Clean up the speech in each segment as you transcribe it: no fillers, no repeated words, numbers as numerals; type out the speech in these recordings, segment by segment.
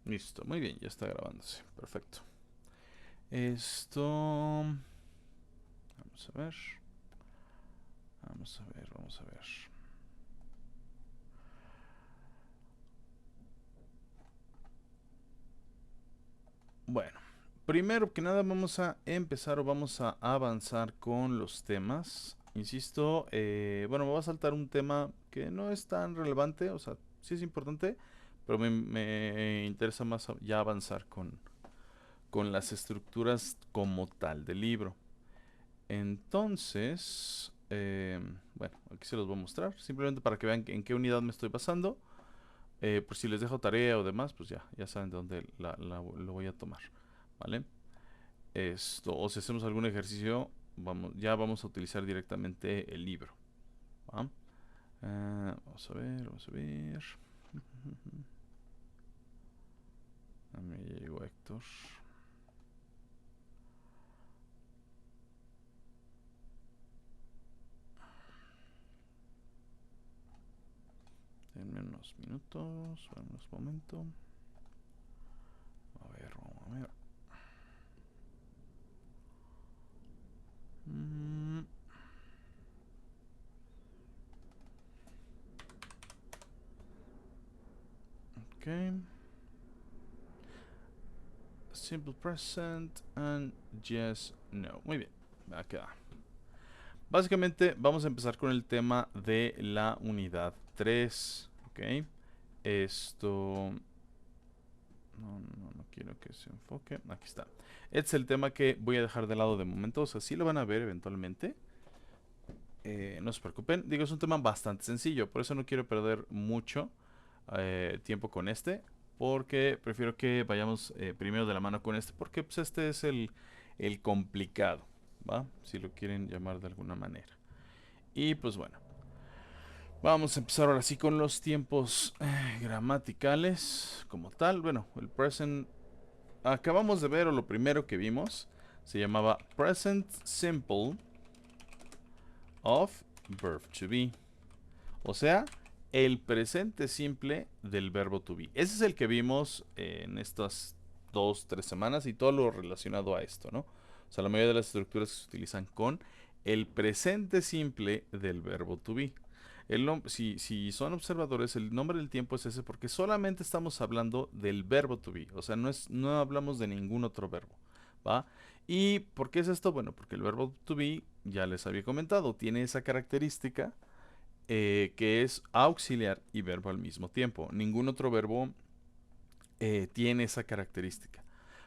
Listo, muy bien, ya está grabándose. Perfecto. Esto... Vamos a ver. Vamos a ver, vamos a ver. Bueno, primero que nada vamos a empezar o vamos a avanzar con los temas. Insisto, bueno, me va a saltar un tema que no es tan relevante, o sea, sí es importante, pero me interesa más ya avanzar con las estructuras como tal del libro. Entonces, bueno, aquí se los voy a mostrar, simplemente para que vean en qué unidad me estoy basando. Por si les dejo tarea o demás, pues ya saben de dónde lo voy a tomar, ¿vale? Esto, o si hacemos algún ejercicio, ya vamos a utilizar directamente el libro, ¿va? Vamos a ver, vamos a ver. A mí ya llegó Héctor. Denme unos minutos, unos momentos. A ver, vamos a ver. Mm, ok. Simple present and yes, no. Muy bien, va quedar. Básicamente vamos a empezar con el tema de la unidad 3. Ok. Esto... No quiero que se enfoque. Aquí está. Este es el tema que voy a dejar de lado de momento. O sea, sí lo van a ver eventualmente. No se preocupen. Digo, es un tema bastante sencillo. Por eso no quiero perder mucho tiempo con este. Porque prefiero que vayamos primero de la mano con este. Porque pues, este es el complicado. ¿Va? Si lo quieren llamar de alguna manera. Y pues bueno. Vamos a empezar ahora sí con los tiempos gramaticales como tal. Bueno, el present acabamos de ver, o lo primero que vimos, se llamaba present simple of verb to be. O sea, el presente simple del verbo to be. Ese es el que vimos en estas 2, 3 semanas y todo lo relacionado a esto, ¿no? O sea, la mayoría de las estructuras que se utilizan con el presente simple del verbo to be. Si son observadores, el nombre del tiempo es ese porque solamente estamos hablando del verbo to be. O sea, no hablamos de ningún otro verbo. ¿Va? ¿Y por qué es esto? Bueno, porque el verbo to be, ya les había comentado, tiene esa característica que es auxiliar y verbo al mismo tiempo. Ningún otro verbo tiene esa característica.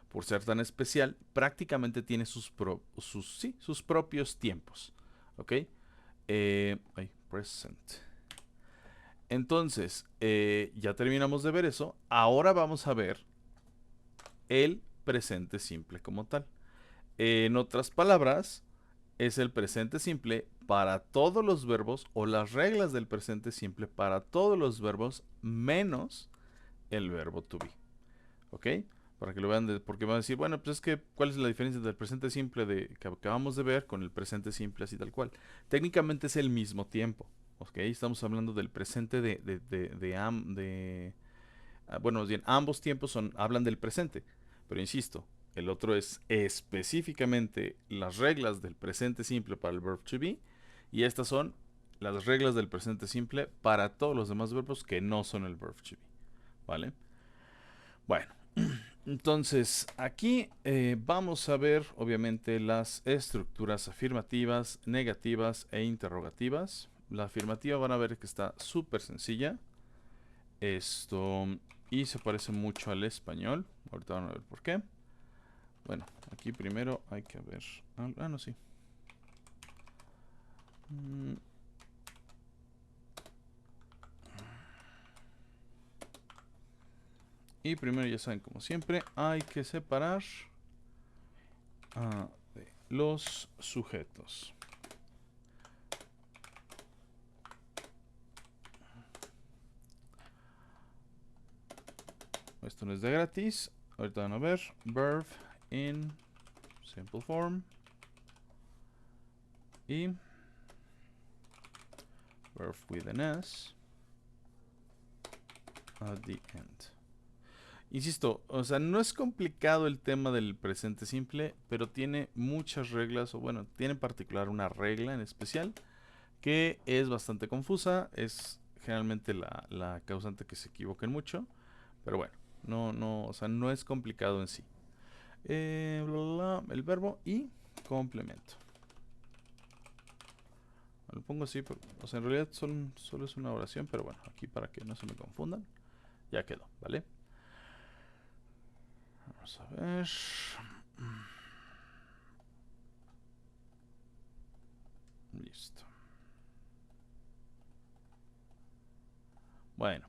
Por ser tan especial, prácticamente tiene sus propios tiempos. ¿Ok? Present. Entonces, ya terminamos de ver eso. Ahora vamos a ver el presente simple como tal. En otras palabras, es el presente simple para todos los verbos o las reglas del presente simple para todos los verbos menos el verbo to be. ¿Ok? Para que lo vean, porque van a decir, bueno, pues es que, ¿cuál es la diferencia del presente simple que acabamos de ver con el presente simple así tal cual? Técnicamente es el mismo tiempo. ¿Ok? Estamos hablando del presente bueno, bien, ambos tiempos hablan del presente. Pero insisto, el otro es específicamente las reglas del presente simple para el verb to be. Y estas son las reglas del presente simple para todos los demás verbos que no son el verb to be. ¿Vale? Bueno, entonces aquí vamos a ver obviamente las estructuras afirmativas, negativas e interrogativas. La afirmativa van a ver que está súper sencilla. Esto, y se parece mucho al español. Ahorita van a ver por qué. Bueno, aquí primero hay que ver. No, sí. Mm, Y primero, ya saben, como siempre, hay que separar de los sujetos. Esto no es de gratis. Ahorita van a ver. Verb in simple form. Y verb with an S at the end. Insisto, o sea, no es complicado el tema del presente simple, pero tiene muchas reglas, o bueno, tiene en particular una regla en especial que es bastante confusa, es generalmente la causante que se equivoquen mucho, pero bueno, o sea, no es complicado en sí. El verbo y complemento. Lo pongo así, o sea, en realidad solo es una oración, pero bueno, aquí para que no se me confundan, ya quedó, ¿vale? Vamos a ver. Listo. Bueno,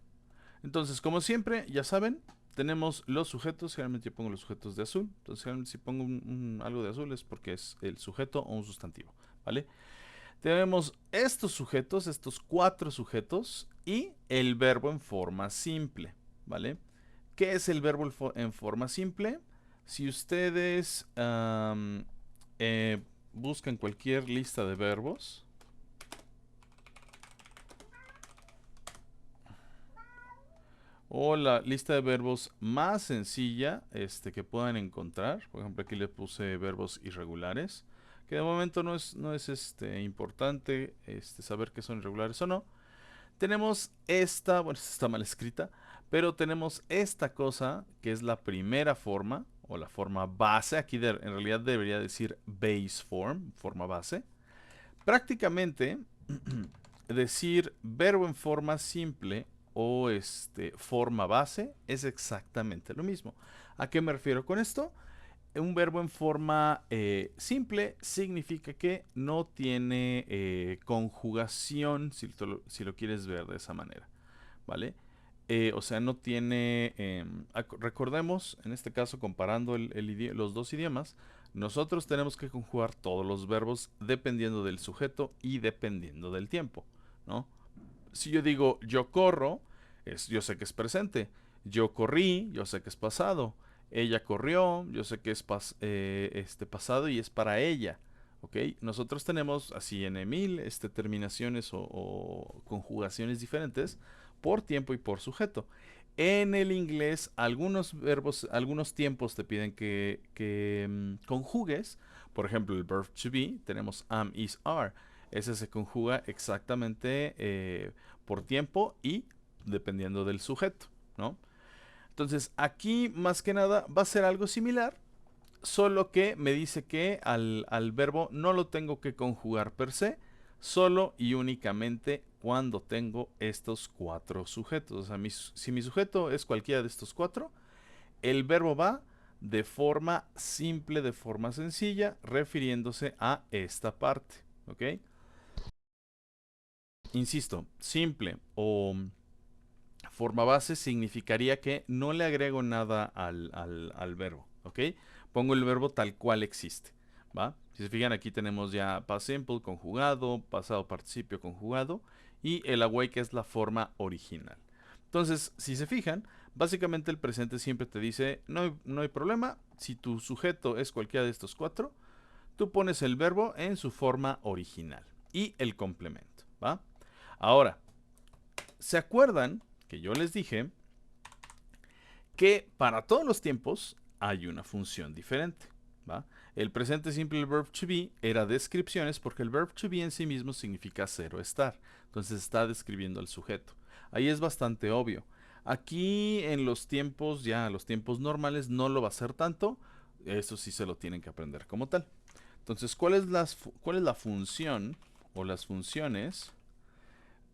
entonces, como siempre, ya saben, tenemos los sujetos. Generalmente yo pongo los sujetos de azul. Entonces, generalmente si pongo algo de azul es porque es el sujeto o un sustantivo, ¿vale? Tenemos estos sujetos, estos 4 sujetos y el verbo en forma simple, ¿vale? ¿Qué es el verbo en forma simple? Si ustedes buscan cualquier lista de verbos, o la lista de verbos más sencilla que puedan encontrar. Por ejemplo, aquí le puse verbos irregulares, que de momento no es importante saber que son irregulares o no. Tenemos esta, bueno, esta está mal escrita, pero tenemos esta cosa que es la primera forma o la forma base. Aquí en realidad debería decir base form, forma base. Prácticamente decir verbo en forma simple o forma base es exactamente lo mismo. ¿A qué me refiero con esto? Un verbo en forma simple significa que no tiene conjugación, si lo quieres ver de esa manera, ¿vale? O sea, no tiene... recordemos, en este caso, comparando los dos idiomas, nosotros tenemos que conjugar todos los verbos dependiendo del sujeto y dependiendo del tiempo, ¿no? Si yo digo yo corro, yo sé que es presente. Yo corrí, yo sé que es pasado. Ella corrió, yo sé que es pasado y es para ella. ¿Ok? Nosotros tenemos así en mil terminaciones o conjugaciones diferentes por tiempo y por sujeto. En el inglés, algunos verbos, algunos tiempos te piden que conjugues. Por ejemplo, el verb to be, tenemos am, is, are. Ese se conjuga exactamente por tiempo y dependiendo del sujeto, ¿no? Entonces, aquí más que nada va a ser algo similar, solo que me dice que al verbo no lo tengo que conjugar per se, solo y únicamente cuando tengo estos 4 sujetos. O sea, si mi sujeto es cualquiera de estos 4, el verbo va de forma simple, de forma sencilla, refiriéndose a esta parte, ¿ok? Insisto, simple o forma base significaría que no le agrego nada al verbo, ¿ok? Pongo el verbo tal cual existe, ¿va? Si se fijan, aquí tenemos ya past simple conjugado, pasado participio conjugado y el away, que es la forma original. Entonces, si se fijan, básicamente el presente siempre te dice, no hay problema, si tu sujeto es cualquiera de estos 4, tú pones el verbo en su forma original y el complemento, ¿va? Ahora, ¿se acuerdan que yo les dije que para todos los tiempos hay una función diferente? ¿Va? El presente simple, el verb to be, era descripciones porque el verb to be en sí mismo significa ser o estar. Entonces está describiendo al sujeto. Ahí es bastante obvio. Aquí en los tiempos, ya los tiempos normales, no lo va a hacer tanto. Eso sí se lo tienen que aprender como tal. Entonces, ¿cuál es la función o las funciones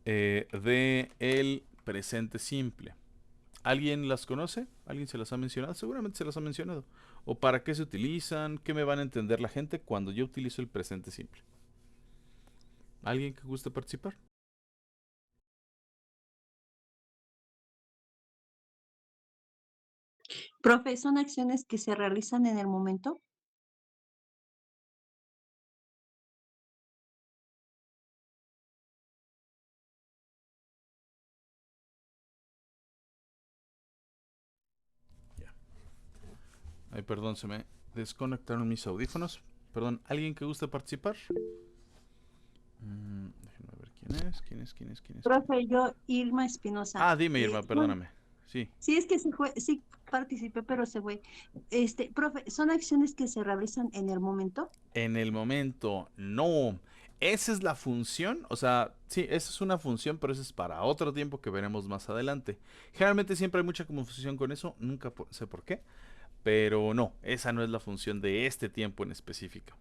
de el presente simple? ¿Alguien las conoce? ¿Alguien se las ha mencionado? Seguramente se las ha mencionado. ¿O para qué se utilizan? ¿Qué me van a entender la gente cuando yo utilizo el presente simple? ¿Alguien que guste participar? Profe, ¿son acciones que se realizan en el momento? Ya. Ay, perdón, se me desconectaron mis audífonos. Perdón, ¿alguien que guste participar? Déjenme ver quién es. Profe, yo, Irma Espinosa. Ah, dime, Irma, Bueno, perdóname. Sí. Sí, es que sí participé, pero se fue. Profe, ¿son acciones que se realizan en el momento? En el momento, no. Esa es la función, o sea, sí, esa es una función, pero esa es para otro tiempo que veremos más adelante. Generalmente siempre hay mucha confusión con eso, nunca sé por qué, pero no, esa no es la función de este tiempo en específico.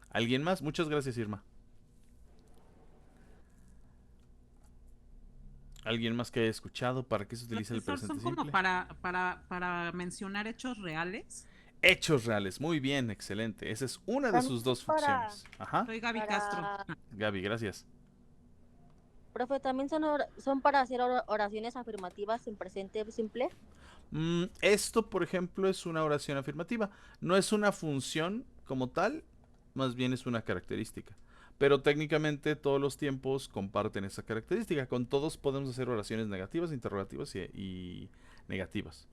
¿Alguien más? Muchas gracias, Irma. ¿Alguien más que haya escuchado para qué se utiliza el Profesor, presente son como simple? para mencionar hechos reales. Hechos reales, muy bien, excelente. Esa es una de También sus dos para, funciones. Ajá, Soy Gaby Castro. para, Gaby, gracias. profe, también son para hacer oraciones afirmativas en presente simple. Esto, por ejemplo, es una oración afirmativa. No es una función como tal, más bien es una característica. Pero técnicamente todos los tiempos comparten esa característica. Con todos podemos hacer oraciones negativas, interrogativas y negativas.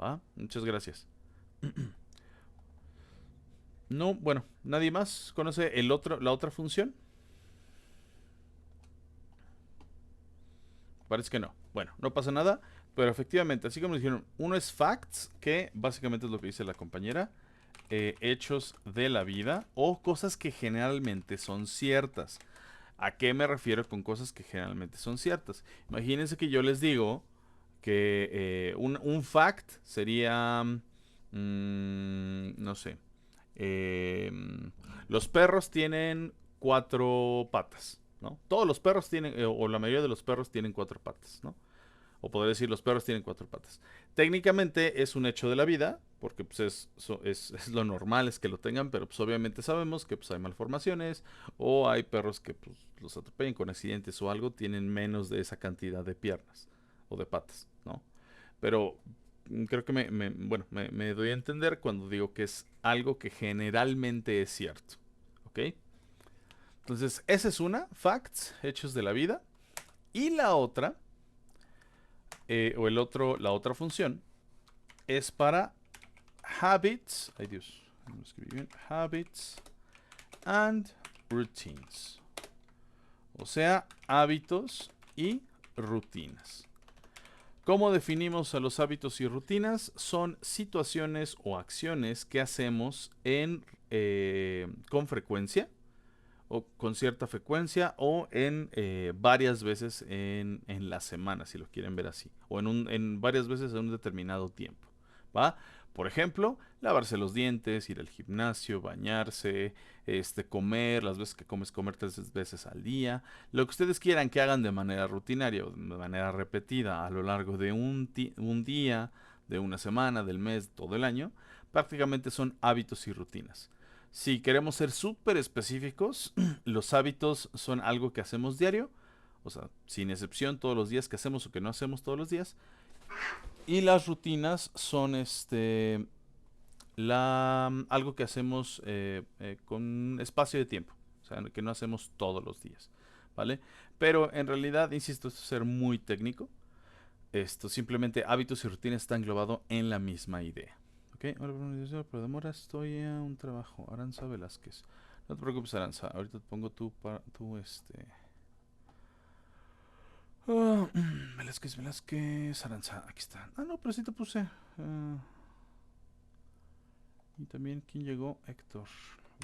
¿Va? Muchas gracias. No, bueno, ¿nadie más conoce la otra función? Parece que no. Bueno, no pasa nada, pero efectivamente, así como dijeron, uno es facts, que básicamente es lo que dice la compañera, hechos de la vida o cosas que generalmente son ciertas. ¿A qué me refiero con cosas que generalmente son ciertas? Imagínense que yo les digo que un fact sería, no sé, eh, los perros tienen cuatro patas, ¿no? Todos los perros tienen, o la mayoría de los perros tienen cuatro patas, ¿no? O podría decir los perros tienen cuatro patas. Técnicamente es un hecho de la vida, porque pues, es lo normal es que lo tengan, pero pues obviamente sabemos que pues, hay malformaciones o hay perros que pues, los atropellan con accidentes o algo, tienen menos de esa cantidad de piernas o de patas, ¿no? Pero creo que me doy a entender cuando digo que es algo que generalmente es cierto, ¿ok? Entonces, esa es una, facts, hechos de la vida. Y la otra, la otra función, es para habits, ay Dios, no lo escribí bien, habits and routines. O sea, hábitos y rutinas. ¿Cómo definimos a los hábitos y rutinas? Son situaciones o acciones que hacemos con frecuencia o con cierta frecuencia o en varias veces en la semana, si lo quieren ver así, o en varias veces en un determinado tiempo, ¿va? Por ejemplo, lavarse los dientes, ir al gimnasio, bañarse, comer, las veces que comes, comer 3 veces al día, lo que ustedes quieran que hagan de manera rutinaria o de manera repetida a lo largo de un día, de una semana, del mes, todo el año, prácticamente son hábitos y rutinas. Si queremos ser súper específicos, los hábitos son algo que hacemos diario, o sea, sin excepción todos los días que hacemos o que no hacemos todos los días. Y las rutinas son algo que hacemos con espacio de tiempo, o sea, que no hacemos todos los días, ¿vale? Pero en realidad, insisto, esto es ser muy técnico. Esto simplemente hábitos y rutinas está englobado en la misma idea. Ok, hola, por demora estoy a un trabajo. Aranza Velázquez. No te preocupes, Aranza. Ahorita te pongo Velázquez, Aranza. Aquí está. Ah, no, pero sí te puse. Y también, ¿quién llegó? Héctor.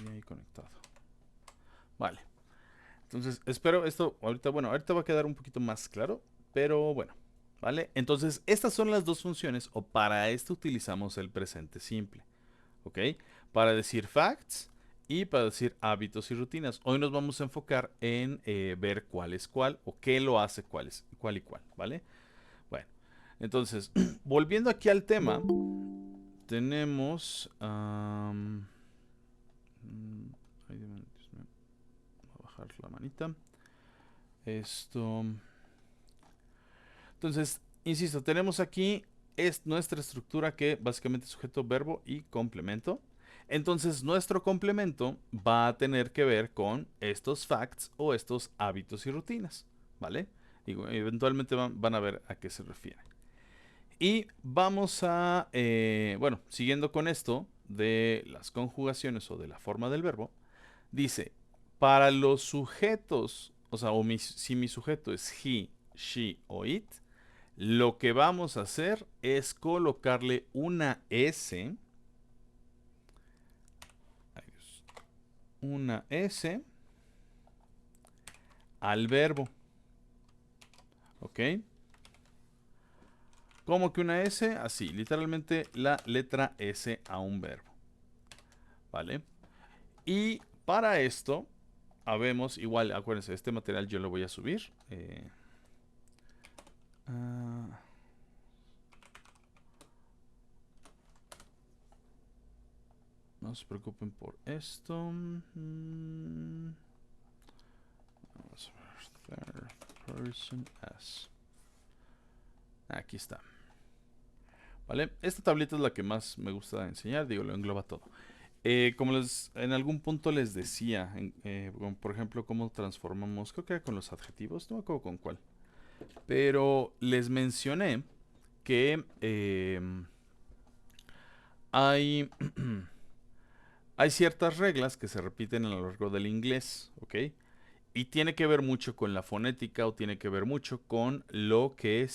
Y ahí conectado. Vale. Entonces, espero esto. Ahorita va a quedar un poquito más claro. Pero bueno. ¿Vale? Entonces, estas son las dos funciones, o para esto utilizamos el presente simple, ¿ok? Para decir facts y para decir hábitos y rutinas. Hoy nos vamos a enfocar en ver cuál es cuál o qué lo hace cuál y cuál, ¿vale? Bueno, entonces, volviendo aquí al tema, tenemos... ay, Dios mío, voy a bajar la manita. Esto... Entonces, insisto, tenemos aquí es nuestra estructura que básicamente es sujeto, verbo y complemento. Entonces, nuestro complemento va a tener que ver con estos facts o estos hábitos y rutinas, ¿vale? Digo, eventualmente van a ver a qué se refiere. Y vamos a, bueno, siguiendo con esto de las conjugaciones o de la forma del verbo, dice, para los sujetos, o sea, si mi sujeto es he, she o it, lo que vamos a hacer es colocarle una S. Una S al verbo. ¿Ok? ¿Cómo que una S? Así, literalmente la letra S a un verbo. ¿Vale? Y para esto, habemos, igual, acuérdense, este material yo lo voy a subir. No se preocupen por esto. Vamos a ver, third person S. Aquí está. ¿Vale? Esta tablita es la que más me gusta enseñar, digo, lo engloba todo. Como en algún punto les decía, por ejemplo, cómo transformamos, creo que era con los adjetivos, no me acuerdo con cuál. Pero les mencioné que hay, hay ciertas reglas que se repiten a lo largo del inglés, ¿ok? Y tiene que ver mucho con la fonética o tiene que ver mucho con lo que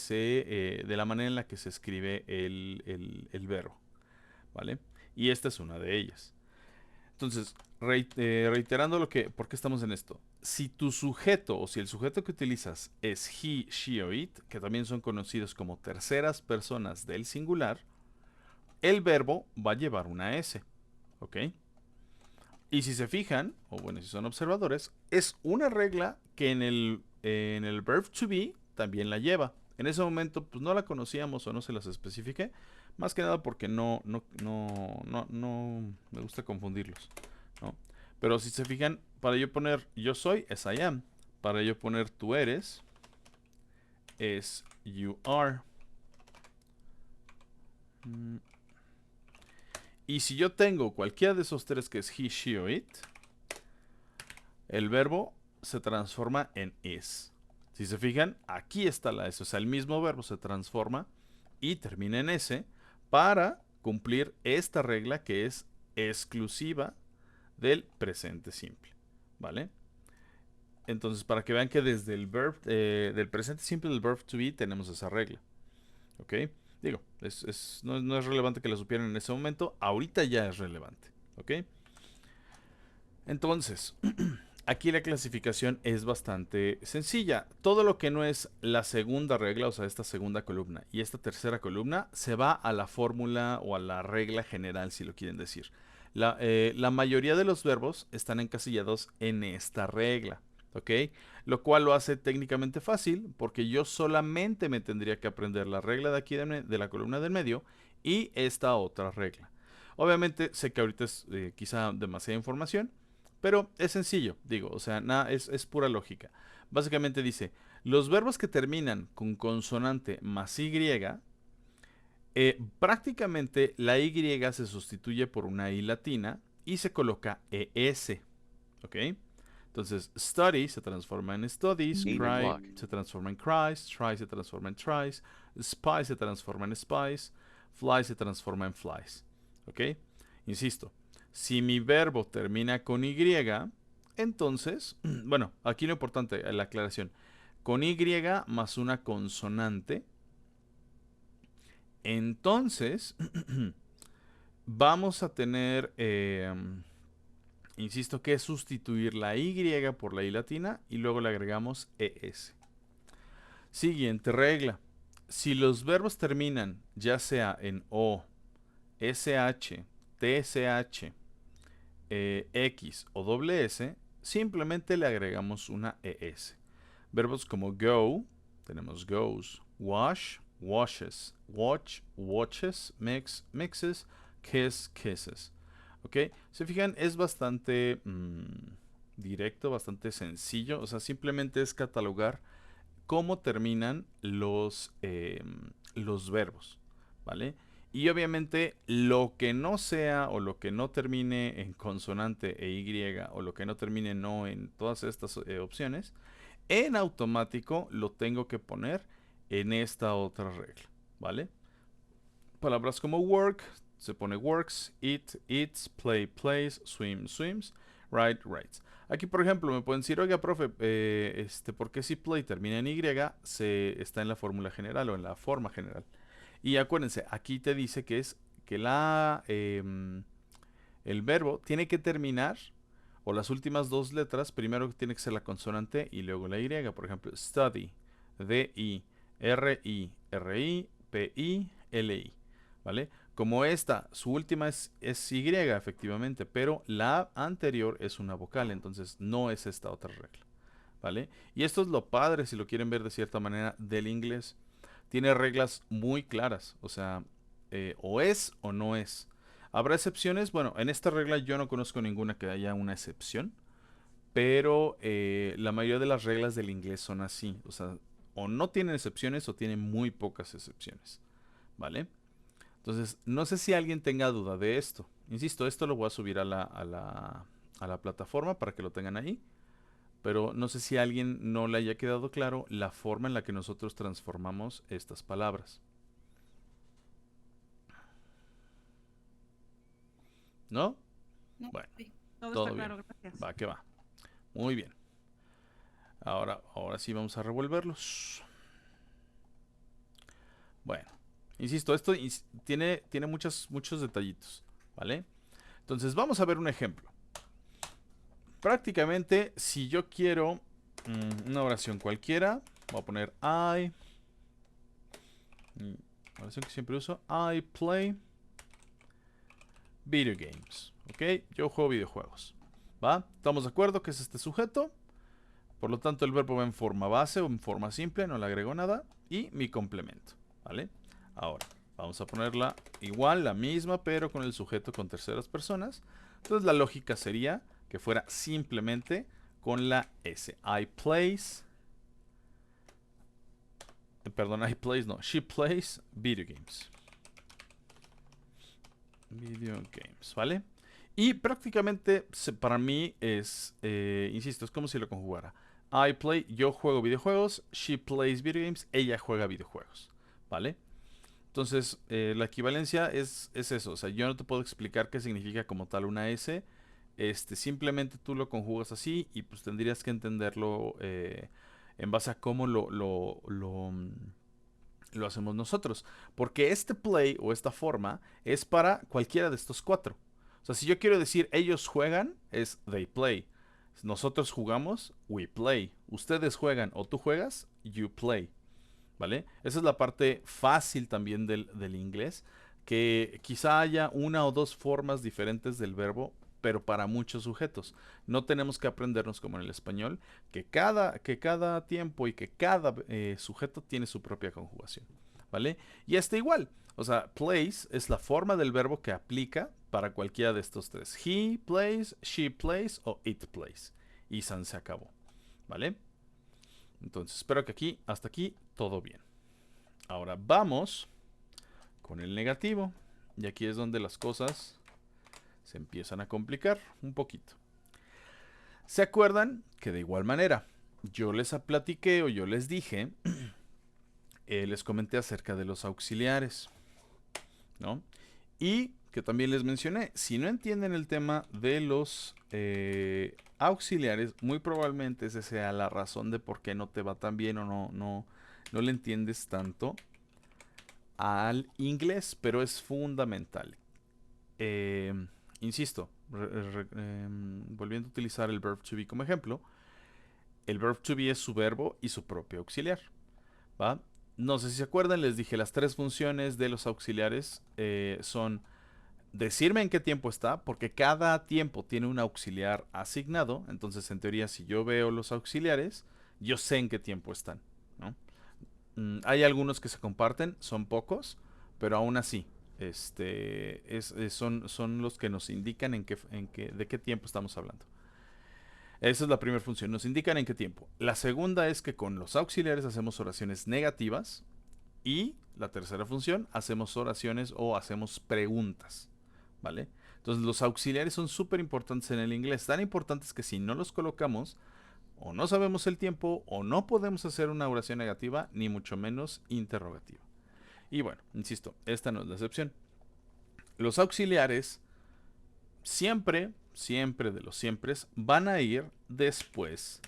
de la manera en la que se escribe el verbo, ¿vale? Y esta es una de ellas. Entonces, reiterando ¿por qué estamos en esto? Si tu sujeto o si el sujeto que utilizas es he, she o it, que también son conocidos como terceras personas del singular, el verbo va a llevar una S, ¿ok? Y si se fijan, o bueno, si son observadores, es una regla que en el verb to be también la lleva. En ese momento, pues no la conocíamos o no se las especifiqué. Más que nada porque no me gusta confundirlos, ¿no? Pero si se fijan, para yo poner yo soy, es I am. Para yo poner tú eres, es you are. Y si yo tengo cualquiera de esos tres, que es he, she o it, el verbo se transforma en is. Si se fijan, aquí está la S. O sea, el mismo verbo se transforma y termina en S para cumplir esta regla que es exclusiva del presente simple. ¿Vale? Entonces, para que vean que desde el del presente simple del verb to be tenemos esa regla. ¿Ok? Digo, no es relevante que lo supieran en ese momento. Ahorita ya es relevante. ¿Ok? Entonces, aquí la clasificación es bastante sencilla. Todo lo que no es la segunda regla, o sea, esta segunda columna y esta tercera columna, se va a la fórmula o a la regla general, si lo quieren decir. La mayoría de los verbos están encasillados en esta regla, ¿ok? Lo cual lo hace técnicamente fácil, porque yo solamente me tendría que aprender la regla de aquí de la columna del medio y esta otra regla. Obviamente sé que ahorita es quizá demasiada información, pero es sencillo, digo, o sea, nada, es pura lógica. Básicamente dice, los verbos que terminan con consonante más Y, prácticamente la Y se sustituye por una I latina y se coloca ES, ¿ok? Entonces, study se transforma en studies, cry se transforma en cries, try se transforma en tries, spy se transforma en spies, fly se transforma en flies, ¿ok? Insisto, si mi verbo termina con Y, entonces, bueno, aquí lo importante, la aclaración, con Y más una consonante, entonces vamos a tener, insisto, que sustituir la Y por la I latina y luego le agregamos ES. Siguiente regla. Si los verbos terminan ya sea en O, SH, TSH, X o doble S, simplemente le agregamos una ES. Verbos como go, tenemos goes, wash, washes, watch, watches, mix, mixes, kiss, kisses. ¿Ok? Se fijan, es bastante directo, bastante sencillo. O sea, simplemente es catalogar cómo terminan los verbos. ¿Vale? Y obviamente lo que no sea o lo que no termine en consonante e Y o lo que no termine no en todas estas opciones, en automático lo tengo que poner en esta otra regla, ¿vale? Palabras como work, se pone works, eat, eats, play, plays, swim, swims, Right, writes. Aquí, por ejemplo, me pueden decir, oiga, profe, ¿por qué si play termina en Y? Está en la fórmula general o en la forma general. Y acuérdense, aquí te dice que es que el verbo tiene que terminar, o las últimas dos letras, primero tiene que ser la consonante y luego la Y. Por ejemplo, study, D-I, R-I, R-I, P-I, L-I. ¿Vale? Como esta, su última es Y, efectivamente, pero la anterior es una vocal, entonces no es esta otra regla. ¿Vale? Y esto es lo padre, si lo quieren ver de cierta manera, del inglés. Tiene reglas muy claras, o sea, o es o no es. ¿Habrá excepciones? Bueno, en esta regla yo no conozco ninguna que haya una excepción, pero la mayoría de las reglas del inglés son así, o sea, o no tienen excepciones o tienen muy pocas excepciones, ¿vale? Entonces, no sé si alguien tenga duda de esto. Insisto, esto lo voy a subir a la plataforma para que lo tengan ahí. Pero no sé si a alguien no le haya quedado claro la forma en la que nosotros transformamos estas palabras. ¿No? No, Bueno, sí, todo todo está bien. claro, gracias. Va que va. Muy bien. Ahora sí vamos a revolverlos. Bueno, insisto, esto tiene muchos detallitos, ¿vale? Entonces vamos a ver un ejemplo. Prácticamente, si yo quiero una oración cualquiera, voy a poner oración que siempre uso, I play video games, ¿ok? Yo juego videojuegos, ¿va? ¿Estamos de acuerdo que es este sujeto? Por lo tanto, el verbo va en forma base o en forma simple, no le agrego nada, y mi complemento, ¿vale? Ahora, vamos a ponerla igual, la misma, pero con el sujeto con terceras personas. Entonces, la lógica sería que fuera simplemente con la S. I plays, perdón, she plays video games. Video games, ¿vale? Y prácticamente para mí es, insisto, es como si lo conjugara. I play, yo juego videojuegos, she plays video games, ella juega videojuegos, ¿vale? Entonces, la equivalencia es eso, o sea, yo no te puedo explicar qué significa como tal una S, simplemente tú lo conjugas así y pues tendrías que entenderlo en base a cómo lo hacemos nosotros. Porque este play o esta forma es para cualquiera de estos cuatro. O sea, si yo quiero decir ellos juegan, es they play. Nosotros jugamos, we play. Ustedes juegan o tú juegas, you play. ¿Vale? Esa es la parte fácil también del inglés. Que quizá haya una o dos formas diferentes del verbo, pero para muchos sujetos. No tenemos que aprendernos como en el español, que cada tiempo y que cada sujeto tiene su propia conjugación, ¿vale? Y este igual, o sea, plays es la forma del verbo que aplica para cualquiera de estos tres. He plays, she plays o it plays. Y san se acabó, ¿vale? Entonces, espero que hasta aquí, todo bien. Ahora vamos con el negativo. Y aquí es donde las cosas se empiezan a complicar un poquito. ¿Se acuerdan que de igual manera yo les platiqué o yo les dije, les comenté acerca de los auxiliares, ¿no? Y que también les mencioné, si no entienden el tema de los auxiliares, muy probablemente esa sea la razón de por qué no te va tan bien o no le entiendes tanto al inglés, pero es fundamental. Insisto, volviendo a utilizar el verb to be como ejemplo, el verb to be es su verbo y su propio auxiliar, ¿va? No sé si se acuerdan, les dije las tres funciones de los auxiliares son decirme en qué tiempo está, porque cada tiempo tiene un auxiliar asignado, entonces en teoría si yo veo los auxiliares, yo sé en qué tiempo están, ¿no? Hay algunos que se comparten, son pocos, pero aún así, son los que nos indican de qué tiempo estamos hablando. Esa es la primera función, nos indican en qué tiempo. La segunda es que con los auxiliares hacemos oraciones negativas. Y la tercera función, hacemos oraciones o hacemos preguntas, ¿vale? Entonces los auxiliares son súper importantes en el inglés, tan importantes que si no los colocamos, o no sabemos el tiempo, o no podemos hacer una oración negativa, ni mucho menos interrogativa. Y bueno, insisto, esta no es la excepción. Los auxiliares siempre siempre de los siempres, van a ir después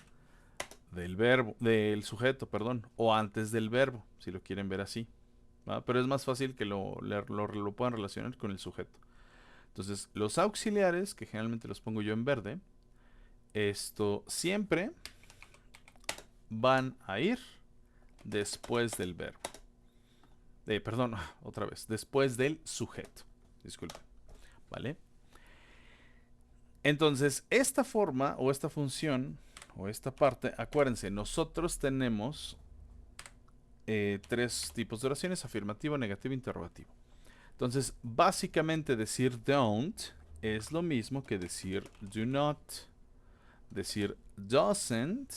del verbo, del sujeto, perdón, o antes del verbo, si lo quieren ver así. ¿Va? Pero es más fácil que lo puedan relacionar con el sujeto. Entonces, los auxiliares, que generalmente los pongo yo en verde, esto siempre van a ir después del verbo. Perdón, otra vez, después del sujeto. Disculpen. ¿Vale? Entonces, esta forma o esta función o esta parte, acuérdense, nosotros tenemos tres tipos de oraciones: afirmativo, negativo, interrogativo. Entonces, básicamente decir don't es lo mismo que decir do not. Decir doesn't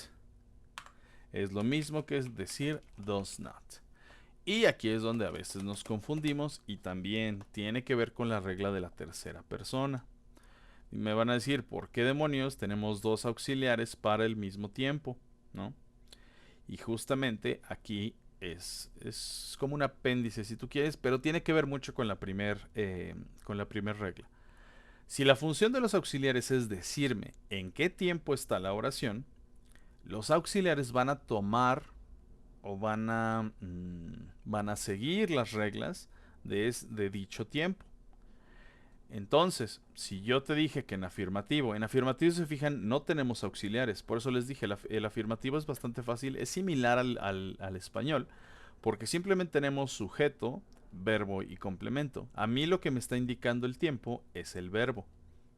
es lo mismo que decir does not. Y aquí es donde a veces nos confundimos y también tiene que ver con la regla de la tercera persona. Y me van a decir, ¿por qué demonios tenemos dos auxiliares para el mismo tiempo? ¿No? Y justamente aquí es como un apéndice, si tú quieres, pero tiene que ver mucho con la primera regla. Si la función de los auxiliares es decirme en qué tiempo está la oración, los auxiliares van a tomar o van a seguir las reglas de dicho tiempo. Entonces, si yo te dije que en afirmativo se fijan, no tenemos auxiliares. Por eso les dije, el afirmativo es bastante fácil, es similar al español, porque simplemente tenemos sujeto, verbo y complemento. A mí lo que me está indicando el tiempo es el verbo,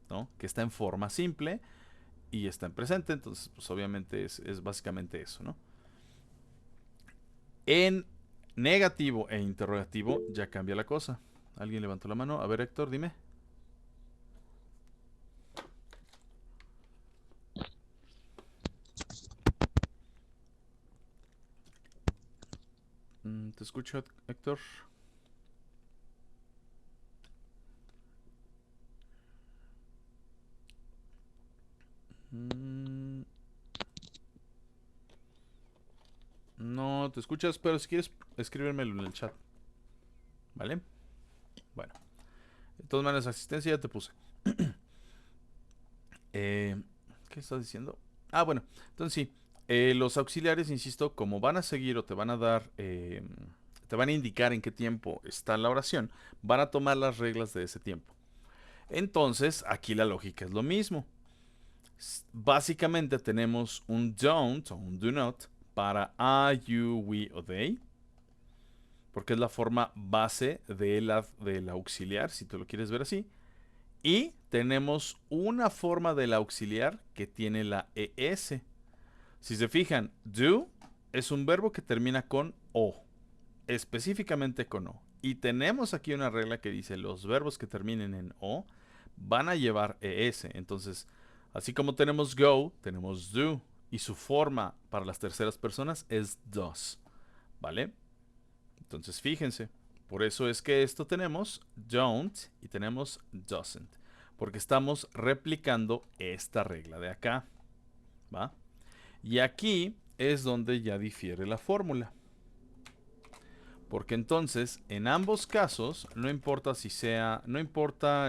¿no? Que está en forma simple y está en presente, entonces pues obviamente es básicamente eso, ¿no? En negativo e interrogativo ya cambia la cosa. ¿Alguien levantó la mano? A ver, Héctor, dime. Te escucho, Héctor. No te escuchas, pero si quieres escríbemelo en el chat. ¿Vale? Bueno. De todas maneras, asistencia ya te puse. ¿Qué estás diciendo? Ah, bueno. Entonces sí. Los auxiliares, insisto, como van a seguir o te van a dar, te van a indicar en qué tiempo está la oración, van a tomar las reglas de ese tiempo. Entonces, aquí la lógica es lo mismo. Básicamente tenemos un don't o un do not para I, you, we o they, porque es la forma base del auxiliar, si tú lo quieres ver así. Y tenemos una forma del auxiliar que tiene la ES. Si se fijan, do es un verbo que termina con O, específicamente con O. Y tenemos aquí una regla que dice los verbos que terminen en O van a llevar ES. Entonces, así como tenemos go, tenemos do. Y su forma para las terceras personas es does. ¿Vale? Entonces, fíjense. Por eso es que esto tenemos don't y tenemos doesn't. Porque estamos replicando esta regla de acá. ¿Va? Y aquí es donde ya difiere la fórmula. Porque entonces, en ambos casos, no importa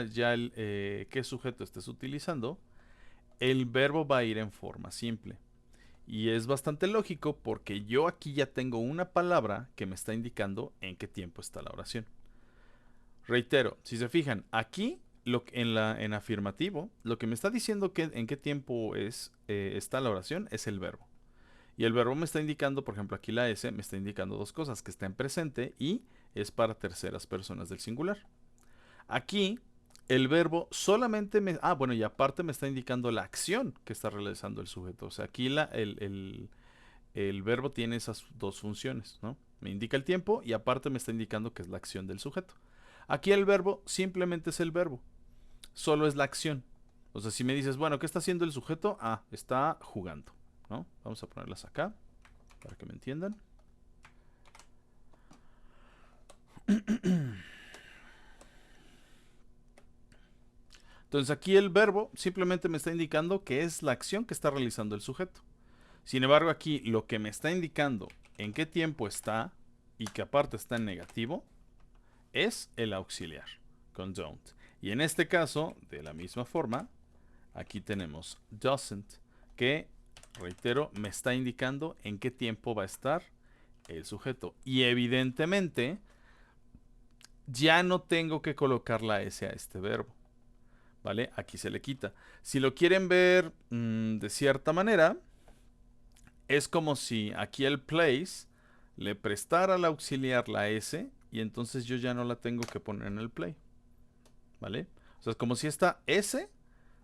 ya qué sujeto estés utilizando, el verbo va a ir en forma simple. Y es bastante lógico porque yo aquí ya tengo una palabra que me está indicando en qué tiempo está la oración. Reitero, si se fijan, aquí en afirmativo, lo que me está diciendo en qué tiempo está la oración es el verbo. Y el verbo me está indicando, por ejemplo, aquí la S me está indicando dos cosas, que está en presente y es para terceras personas del singular. Aquí el verbo solamente bueno, y aparte me está indicando la acción que está realizando el sujeto. O sea, aquí el verbo tiene esas dos funciones, ¿no? Me indica el tiempo y aparte me está indicando que es la acción del sujeto. Aquí el verbo simplemente es el verbo. Solo es la acción. O sea, si me dices, bueno, ¿qué está haciendo el sujeto? Ah, está jugando, ¿no? Vamos a ponerlas acá para que me entiendan. Entonces aquí el verbo simplemente me está indicando que es la acción que está realizando el sujeto. Sin embargo, aquí lo que me está indicando en qué tiempo está y que aparte está en negativo es el auxiliar con don't. Y en este caso, de la misma forma, aquí tenemos doesn't, que, reitero, me está indicando en qué tiempo va a estar el sujeto. Y evidentemente, ya no tengo que colocar la S a este verbo. ¿Vale? Aquí se le quita. Si lo quieren ver de cierta manera, es como si aquí el place le prestara al auxiliar la S y entonces yo ya no la tengo que poner en el play. ¿Vale? O sea, es como si esta S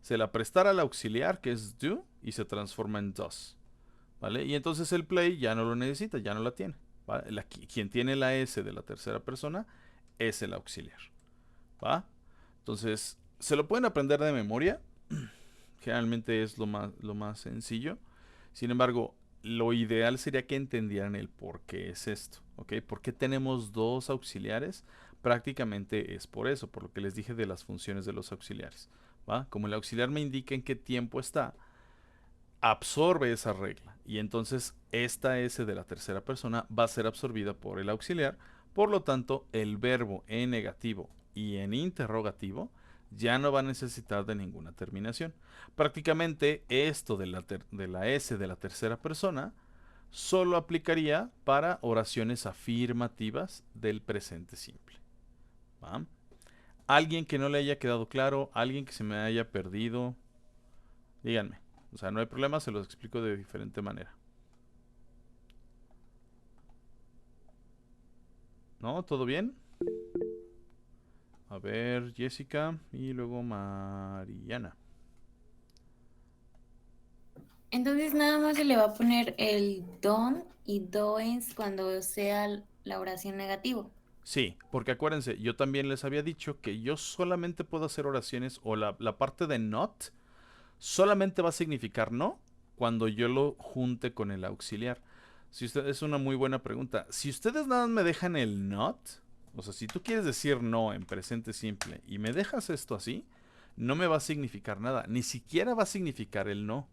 se la prestara al auxiliar, que es do, y se transforma en does. ¿Vale? Y entonces el play ya no lo necesita, ya no la tiene. ¿Vale? Quien tiene la S de la tercera persona es el auxiliar. ¿Va? Entonces, se lo pueden aprender de memoria. Generalmente es lo más sencillo. Sin embargo, lo ideal sería que entendieran el por qué es esto. ¿Ok? ¿Por qué tenemos dos auxiliares? Prácticamente es por eso, por lo que les dije de las funciones de los auxiliares. ¿Va? Como el auxiliar me indica en qué tiempo está, absorbe esa regla. Y entonces esta S de la tercera persona va a ser absorbida por el auxiliar. Por lo tanto, el verbo en negativo y en interrogativo ya no va a necesitar de ninguna terminación. Prácticamente esto de la S de la tercera persona solo aplicaría para oraciones afirmativas del presente simple. ¿Va? Alguien que no le haya quedado claro, alguien que se me haya perdido, díganme. O sea, no hay problema, se los explico de diferente manera. ¿No? ¿Todo bien? A ver, Jessica y luego Mariana. Entonces nada más se le va a poner el don y doens cuando sea la oración negativo. Sí, porque acuérdense, yo también les había dicho que yo solamente puedo hacer oraciones o la parte de not solamente va a significar no cuando yo lo junte con el auxiliar. Si usted, es una muy buena pregunta. Si ustedes nada más me dejan el not, o sea, si tú quieres decir no en presente simple y me dejas esto así, no me va a significar nada. Ni siquiera va a significar el no.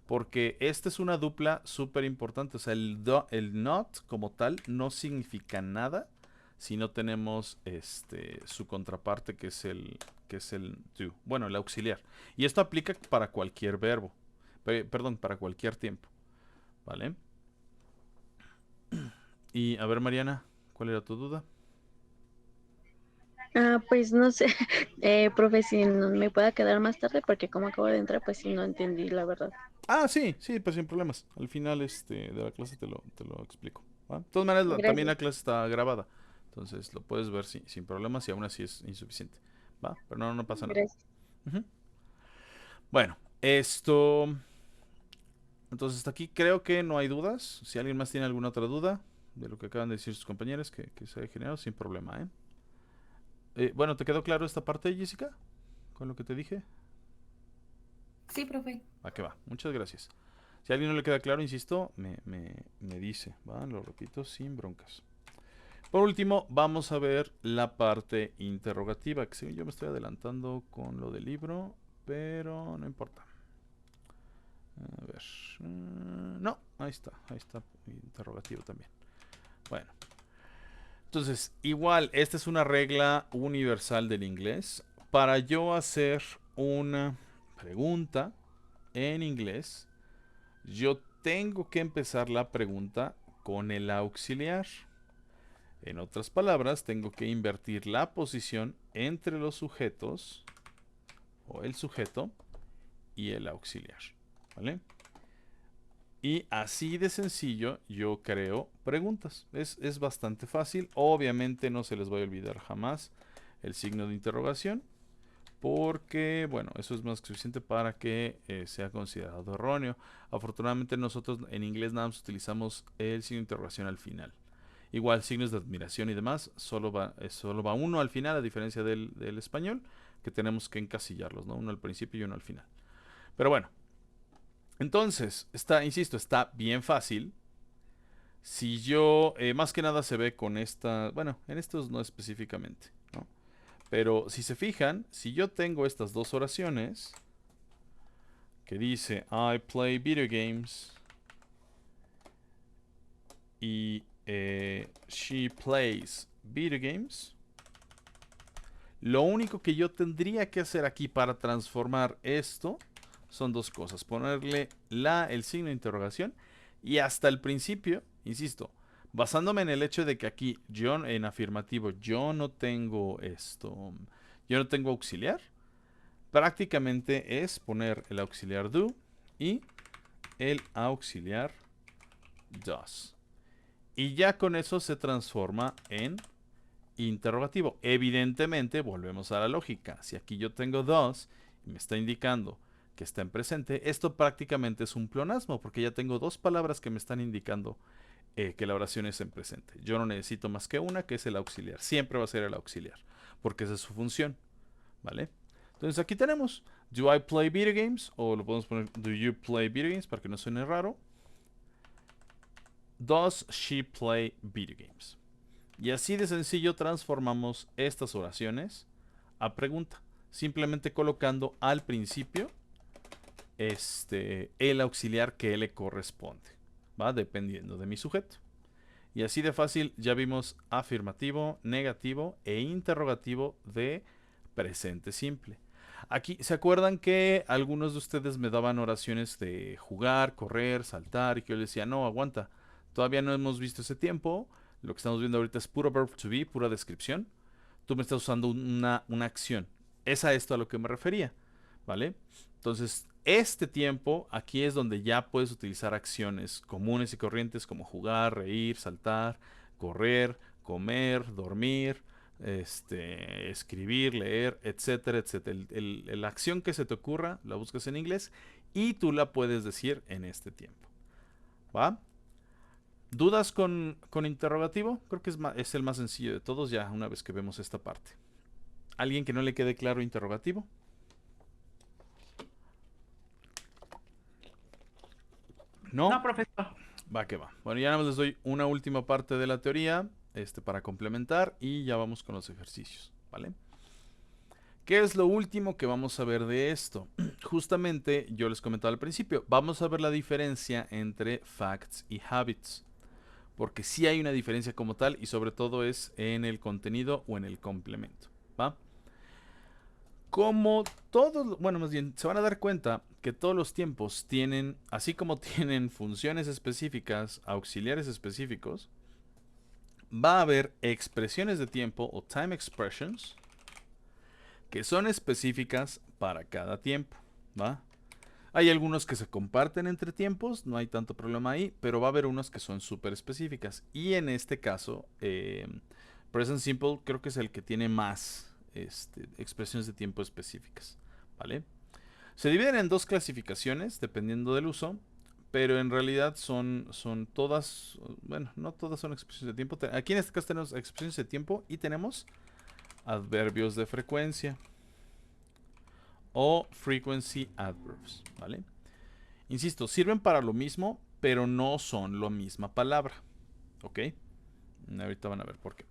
Porque esta es una dupla súper importante. O sea, el not como tal no significa nada si no tenemos su contraparte que es el do. Bueno, el auxiliar. Y esto aplica para cualquier verbo. Perdón, para cualquier tiempo. ¿Vale? Y a ver, Mariana, ¿cuál era tu duda? Pues no sé, profe, si no me pueda quedar más tarde, porque como acabo de entrar, pues sí no entendí la verdad. Ah, sí, sí, pues sin problemas. Al final de la clase te lo explico. ¿Va? De todas maneras, también Gracias. la clase está grabada. Entonces lo puedes ver sin problemas y aún así es insuficiente. ¿Va? Pero no pasa nada. Gracias. Ujú. Bueno, esto... Entonces hasta aquí creo que no hay dudas. Si alguien más tiene alguna otra duda de lo que acaban de decir sus compañeros que se haya generado, sin problema, ¿eh? Bueno, ¿te quedó claro esta parte, Jessica? Con lo que te dije. Sí, profe. Va que va. Muchas gracias. Si a alguien no le queda claro, insisto, me dice, ¿va? Lo repito sin broncas. Por último, vamos a ver la parte interrogativa, que sí, yo me estoy adelantando con lo del libro, pero no importa. A ver. No, ahí está interrogativo también. Bueno. Entonces, igual, esta es una regla universal del inglés. Para yo hacer una pregunta en inglés, yo tengo que empezar la pregunta con el auxiliar. En otras palabras, tengo que invertir la posición entre los sujetos o el sujeto y el auxiliar. ¿Vale? Y así de sencillo yo creo preguntas. Es bastante fácil. Obviamente no se les va a olvidar jamás el signo de interrogación. Porque, bueno, eso es más que suficiente para que sea considerado erróneo. Afortunadamente nosotros en inglés nada más utilizamos el signo de interrogación al final. Igual signos de admiración y demás, solo va uno al final, a diferencia del español, que tenemos que encasillarlos, ¿no? Uno al principio y uno al final. Pero bueno, entonces, insisto, está bien fácil. Si yo, más que nada se ve con esta, bueno, en estos no específicamente, ¿no? Pero si se fijan, si yo tengo estas dos oraciones, que dice, I play video games, y she plays video games, lo único que yo tendría que hacer aquí para transformar esto son dos cosas. Ponerle el signo de interrogación y hasta el principio, insisto, basándome en el hecho de que aquí yo en afirmativo yo no tengo yo no tengo auxiliar, prácticamente es poner el auxiliar do y el auxiliar does. Y ya con eso se transforma en interrogativo. Evidentemente, volvemos a la lógica. Si aquí yo tengo does y me está indicando que está en presente, esto prácticamente es un pleonasmo porque ya tengo dos palabras que me están indicando que la oración es en presente. Yo no necesito más que una, que es el auxiliar. Siempre va a ser el auxiliar, porque esa es su función. ¿Vale? Entonces aquí tenemos Do I play video games? O lo podemos poner Do you play video games? Para que no suene raro. Does she play video games? Y así de sencillo transformamos estas oraciones a pregunta. Simplemente colocando al principio el auxiliar que le corresponde. ¿Va? Dependiendo de mi sujeto. Y así de fácil ya vimos afirmativo, negativo e interrogativo de presente simple. Aquí, ¿se acuerdan que algunos de ustedes me daban oraciones de jugar, correr, saltar? Y que yo les decía, no, aguanta, todavía no hemos visto ese tiempo. Lo que estamos viendo ahorita es puro verb to be, pura descripción. Tú me estás usando una acción. Es a esto a lo que me refería, ¿vale? Entonces, este tiempo, aquí es donde ya puedes utilizar acciones comunes y corrientes como jugar, reír, saltar, correr, comer, dormir, escribir, leer, etcétera, etcétera. La acción que se te ocurra, la buscas en inglés y tú la puedes decir en este tiempo. ¿Va? ¿Dudas con interrogativo? Creo que es el más sencillo de todos ya una vez que vemos esta parte. ¿Alguien que no le quede claro interrogativo? ¿No? No, profesor. Va que va. Bueno, ya nada más les doy una última parte de la teoría para complementar y ya vamos con los ejercicios, ¿vale? ¿Qué es lo último que vamos a ver de esto? Justamente yo les comentaba al principio, vamos a ver la diferencia entre facts y habits. Porque sí hay una diferencia como tal y sobre todo es en el contenido o en el complemento, ¿va? Como todos, bueno, más bien, se van a dar cuenta que todos los tiempos tienen, así como tienen funciones específicas, auxiliares específicos, va a haber expresiones de tiempo o time expressions que son específicas para cada tiempo, ¿va? Hay algunos que se comparten entre tiempos, no hay tanto problema ahí, pero va a haber unos que son súper específicas. Y en este caso, Present Simple creo que es el que tiene más expresiones de tiempo específicas, ¿vale? Se dividen en dos clasificaciones, dependiendo del uso, pero en realidad son todas, bueno, no todas son expresiones de tiempo. Aquí en este caso tenemos expresiones de tiempo y tenemos adverbios de frecuencia o frequency adverbs, ¿vale? Insisto, sirven para lo mismo, pero no son la misma palabra, ¿ok? Ahorita van a ver por qué.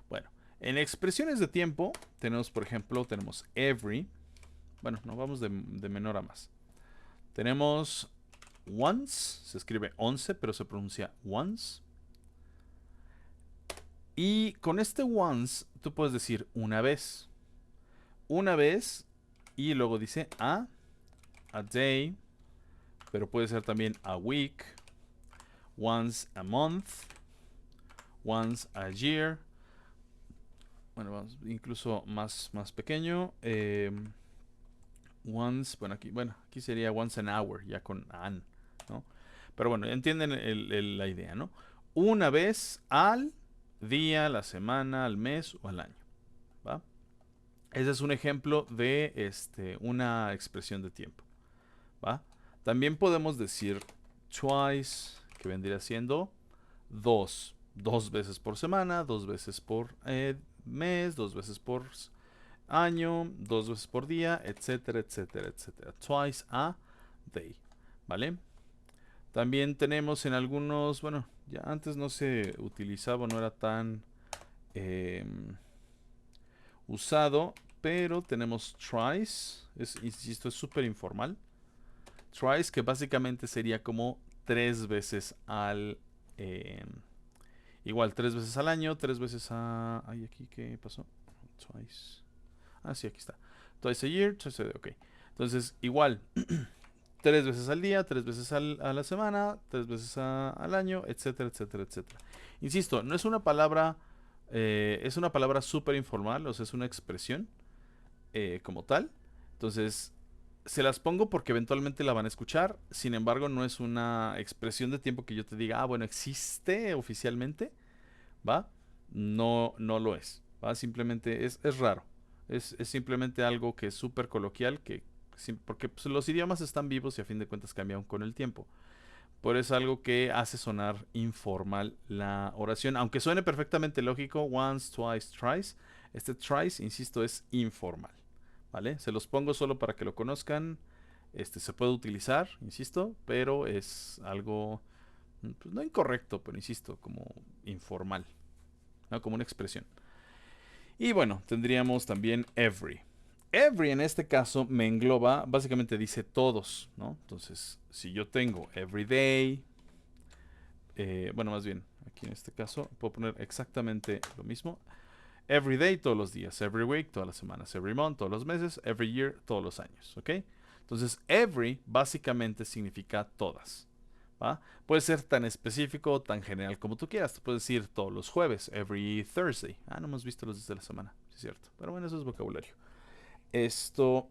Bueno, en expresiones de tiempo tenemos, por ejemplo, tenemos every. Bueno, no vamos de menor a más. Tenemos once, se escribe 11, pero se pronuncia once. Y con este once, tú puedes decir una vez. Una vez, y luego dice a day, pero puede ser también a week, once a month, once a year. Bueno, vamos, incluso más pequeño. Once, bueno, aquí sería once an hour, ya con an, ¿no? Pero bueno, entienden la idea, ¿no? Una vez al día, la semana, al mes o al año, ¿va? Ese es un ejemplo de una expresión de tiempo, ¿va? También podemos decir twice, que vendría siendo dos veces por semana, 2 veces por mes, 2 veces por año, 2 veces por día, etcétera, etcétera, etcétera. Twice a day, ¿vale? También tenemos en algunos, bueno, ya antes no se utilizaba, no era tan usado, pero tenemos thrice, insisto, es súper informal. Thrice, que básicamente sería como 3 veces al... igual, 3 veces al año, 3 veces a... Ay, aquí, ¿qué pasó? Twice. Ah, sí, aquí está. Twice a year, twice a day, ok. Entonces, igual, 3 veces al día, 3 veces a la semana, 3 veces al año, etcétera, etcétera, etcétera. Insisto, no es una palabra, es una palabra súper informal, o sea, es una expresión como tal. Entonces, se las pongo porque eventualmente la van a escuchar. Sin embargo, no es una expresión de tiempo que yo te diga, ah, bueno, existe oficialmente, ¿va? No, no lo es, ¿va? Simplemente es raro. Es simplemente algo que es súper coloquial, porque pues, los idiomas están vivos y a fin de cuentas cambian con el tiempo. Por eso es algo que hace sonar informal la oración. Aunque suene perfectamente lógico, once, twice, thrice. Este thrice, insisto, es informal. ¿Vale? Se los pongo solo para que lo conozcan. Se puede utilizar, insisto, pero es algo, pues, no incorrecto, pero insisto, como informal, ¿no? Como una expresión. Y bueno, tendríamos también every. Every en este caso me engloba, básicamente dice todos, ¿no? Entonces, si yo tengo every day, bueno, más bien, aquí en este caso puedo poner exactamente lo mismo. Every day, todos los días. Every week, todas las semanas. Every month, todos los meses. Every year, todos los años. ¿Ok? Entonces, every básicamente significa todas. ¿Va? Puede ser tan específico o tan general como tú quieras. Tú puedes decir todos los jueves. Every Thursday. Ah, no hemos visto los días de la semana. Sí, es cierto. Pero bueno, eso es vocabulario. Esto...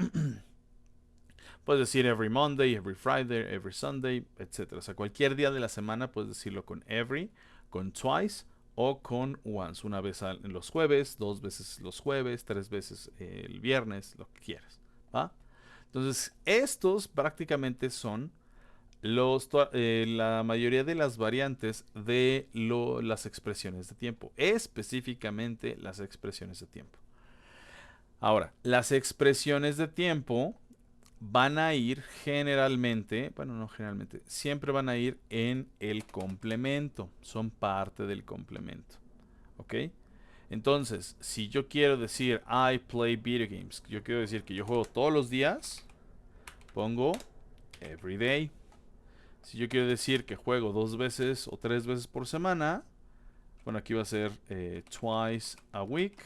puedes decir every Monday, every Friday, every Sunday, etc. O sea, cualquier día de la semana puedes decirlo con every, con twice o con once, una vez los jueves, 2 veces los jueves, 3 veces el viernes, lo que quieras, ¿va? Entonces, estos prácticamente son la mayoría de las variantes de las expresiones de tiempo, específicamente las expresiones de tiempo. Ahora, las expresiones de tiempo van a ir generalmente, bueno, no generalmente, siempre van a ir en el complemento, son parte del complemento, ¿ok? Entonces, si yo quiero decir I play video games, yo quiero decir que yo juego todos los días, pongo every day. Si yo quiero decir que juego 2 veces o 3 veces por semana, bueno, aquí va a ser twice a week.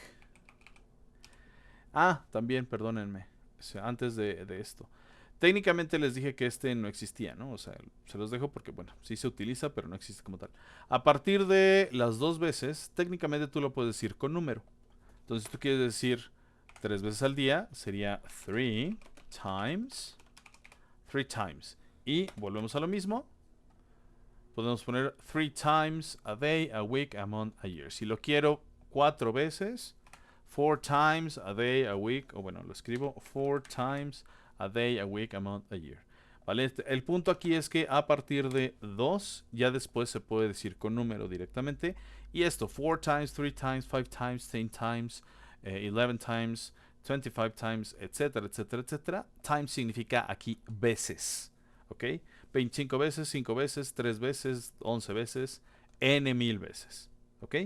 Ah, también, perdónenme, antes de esto. Técnicamente les dije que este no existía, ¿no? O sea, se los dejo porque, bueno, sí se utiliza, pero no existe como tal. A partir de las 2 veces, técnicamente tú lo puedes decir con número. Entonces, si tú quieres decir 3 veces al día, sería 3 times. 3 times. Y volvemos a lo mismo. Podemos poner 3 times a day, a week, a month, a year. Si lo quiero 4 veces, 4 times a day, a week, o bueno, lo escribo 4 times a day, a week, a month, a year. ¿Vale? El punto aquí es que a partir de 2, ya después se puede decir con número directamente. Y esto, 4 times, 3 times, 5 times, 10 times, 11 times, 25 times, etcétera, etcétera, etcétera. Times significa aquí veces. ¿Ok? 25 veces, 5 veces, 3 veces, 11 veces, n mil veces. ¿Ok?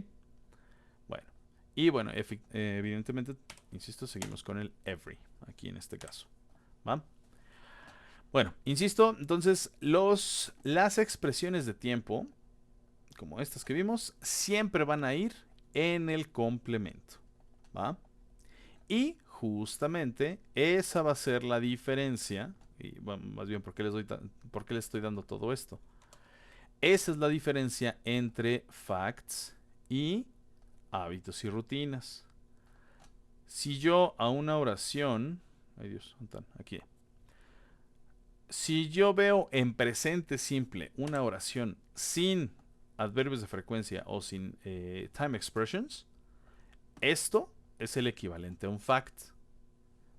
Bueno. Y bueno, evidentemente, insisto, seguimos con el every, aquí en este caso. ¿Va? Bueno, insisto, entonces las expresiones de tiempo, como estas que vimos, siempre van a ir en el complemento. ¿Va? Y justamente esa va a ser la diferencia, y bueno, más bien, ¿por qué les estoy dando todo esto? Esa es la diferencia entre facts y hábitos y rutinas. Si yo a una oración... Ay Dios, aquí. Si yo veo en presente simple una oración sin adverbios de frecuencia o sin time expressions, esto es el equivalente a un fact.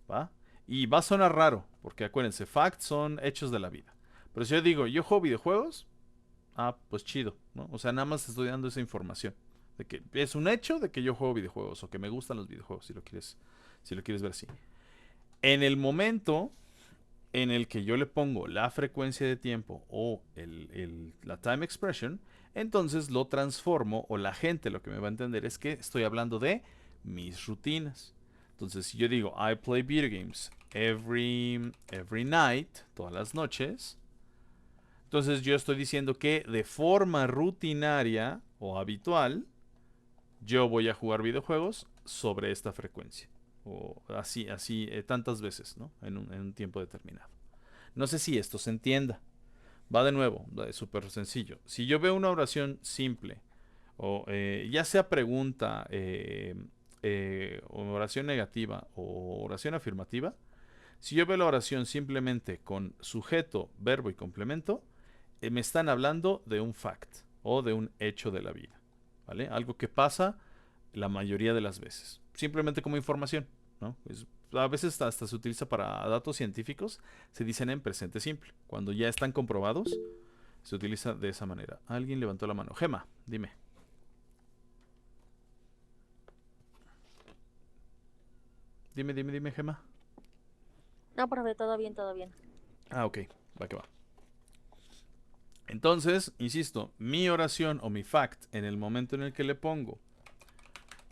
¿Va? Y va a sonar raro, porque acuérdense, facts son hechos de la vida. Pero si yo digo, yo juego videojuegos, pues chido, ¿no? O sea, nada más estoy dando esa información. De que es un hecho de que yo juego videojuegos o que me gustan los videojuegos, si lo quieres ver así. En el momento en el que yo le pongo la frecuencia de tiempo o la time expression, entonces lo transformo, o la gente lo que me va a entender es que estoy hablando de mis rutinas. Entonces, si yo digo I play video games every night, todas las noches, entonces yo estoy diciendo que de forma rutinaria o habitual yo voy a jugar videojuegos sobre esta frecuencia. O así, tantas veces, ¿no? En un tiempo determinado. No sé si esto se entienda. Va de nuevo, es súper sencillo. Si yo veo una oración simple, o ya sea pregunta, o oración negativa o oración afirmativa, si yo veo la oración simplemente con sujeto, verbo y complemento, me están hablando de un fact o de un hecho de la vida, ¿vale? Algo que pasa la mayoría de las veces, simplemente como información, ¿no? A veces hasta se utiliza para datos científicos, se dicen en presente simple. Cuando ya están comprobados, se utiliza de esa manera. Alguien levantó la mano. Gema, dime. Dime, Gema. No, profe, todo bien, todo bien. Ah, ok, va que va. Entonces, insisto, mi oración o mi fact, en el momento en el que le pongo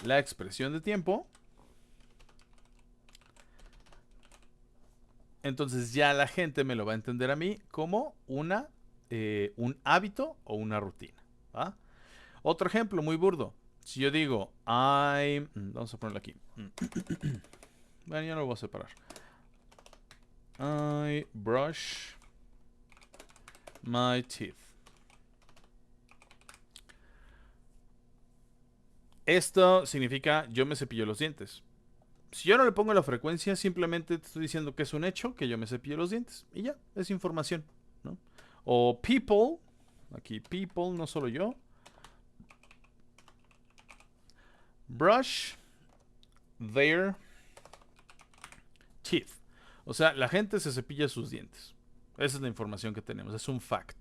la expresión de tiempo, entonces ya la gente me lo va a entender a mí como un hábito o una rutina, ¿va? Otro ejemplo muy burdo. Si yo digo, vamos a ponerlo aquí. Bueno, ya no lo voy a separar. I brush my teeth. Esto significa yo me cepillo los dientes. Si yo no le pongo la frecuencia, simplemente te estoy diciendo que es un hecho que yo me cepillo los dientes. Y ya, es información, ¿no? O people, aquí people, no solo yo. Brush their teeth. O sea, la gente se cepilla sus dientes. Esa es la información que tenemos, es un fact.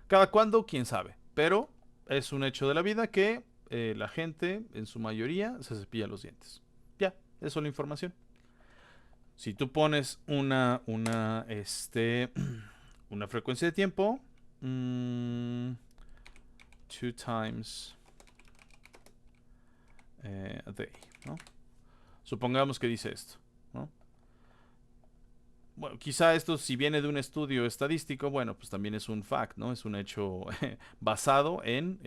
Cada cuándo, quién sabe. Pero es un hecho de la vida que la gente, en su mayoría, se cepilla los dientes. Ya, eso es la información. Si tú pones una frecuencia de tiempo, 2 times a day, ¿no? Supongamos que dice esto, ¿no? Bueno, quizá esto, si viene de un estudio estadístico, bueno, pues también es un fact, ¿no? Es un hecho basado en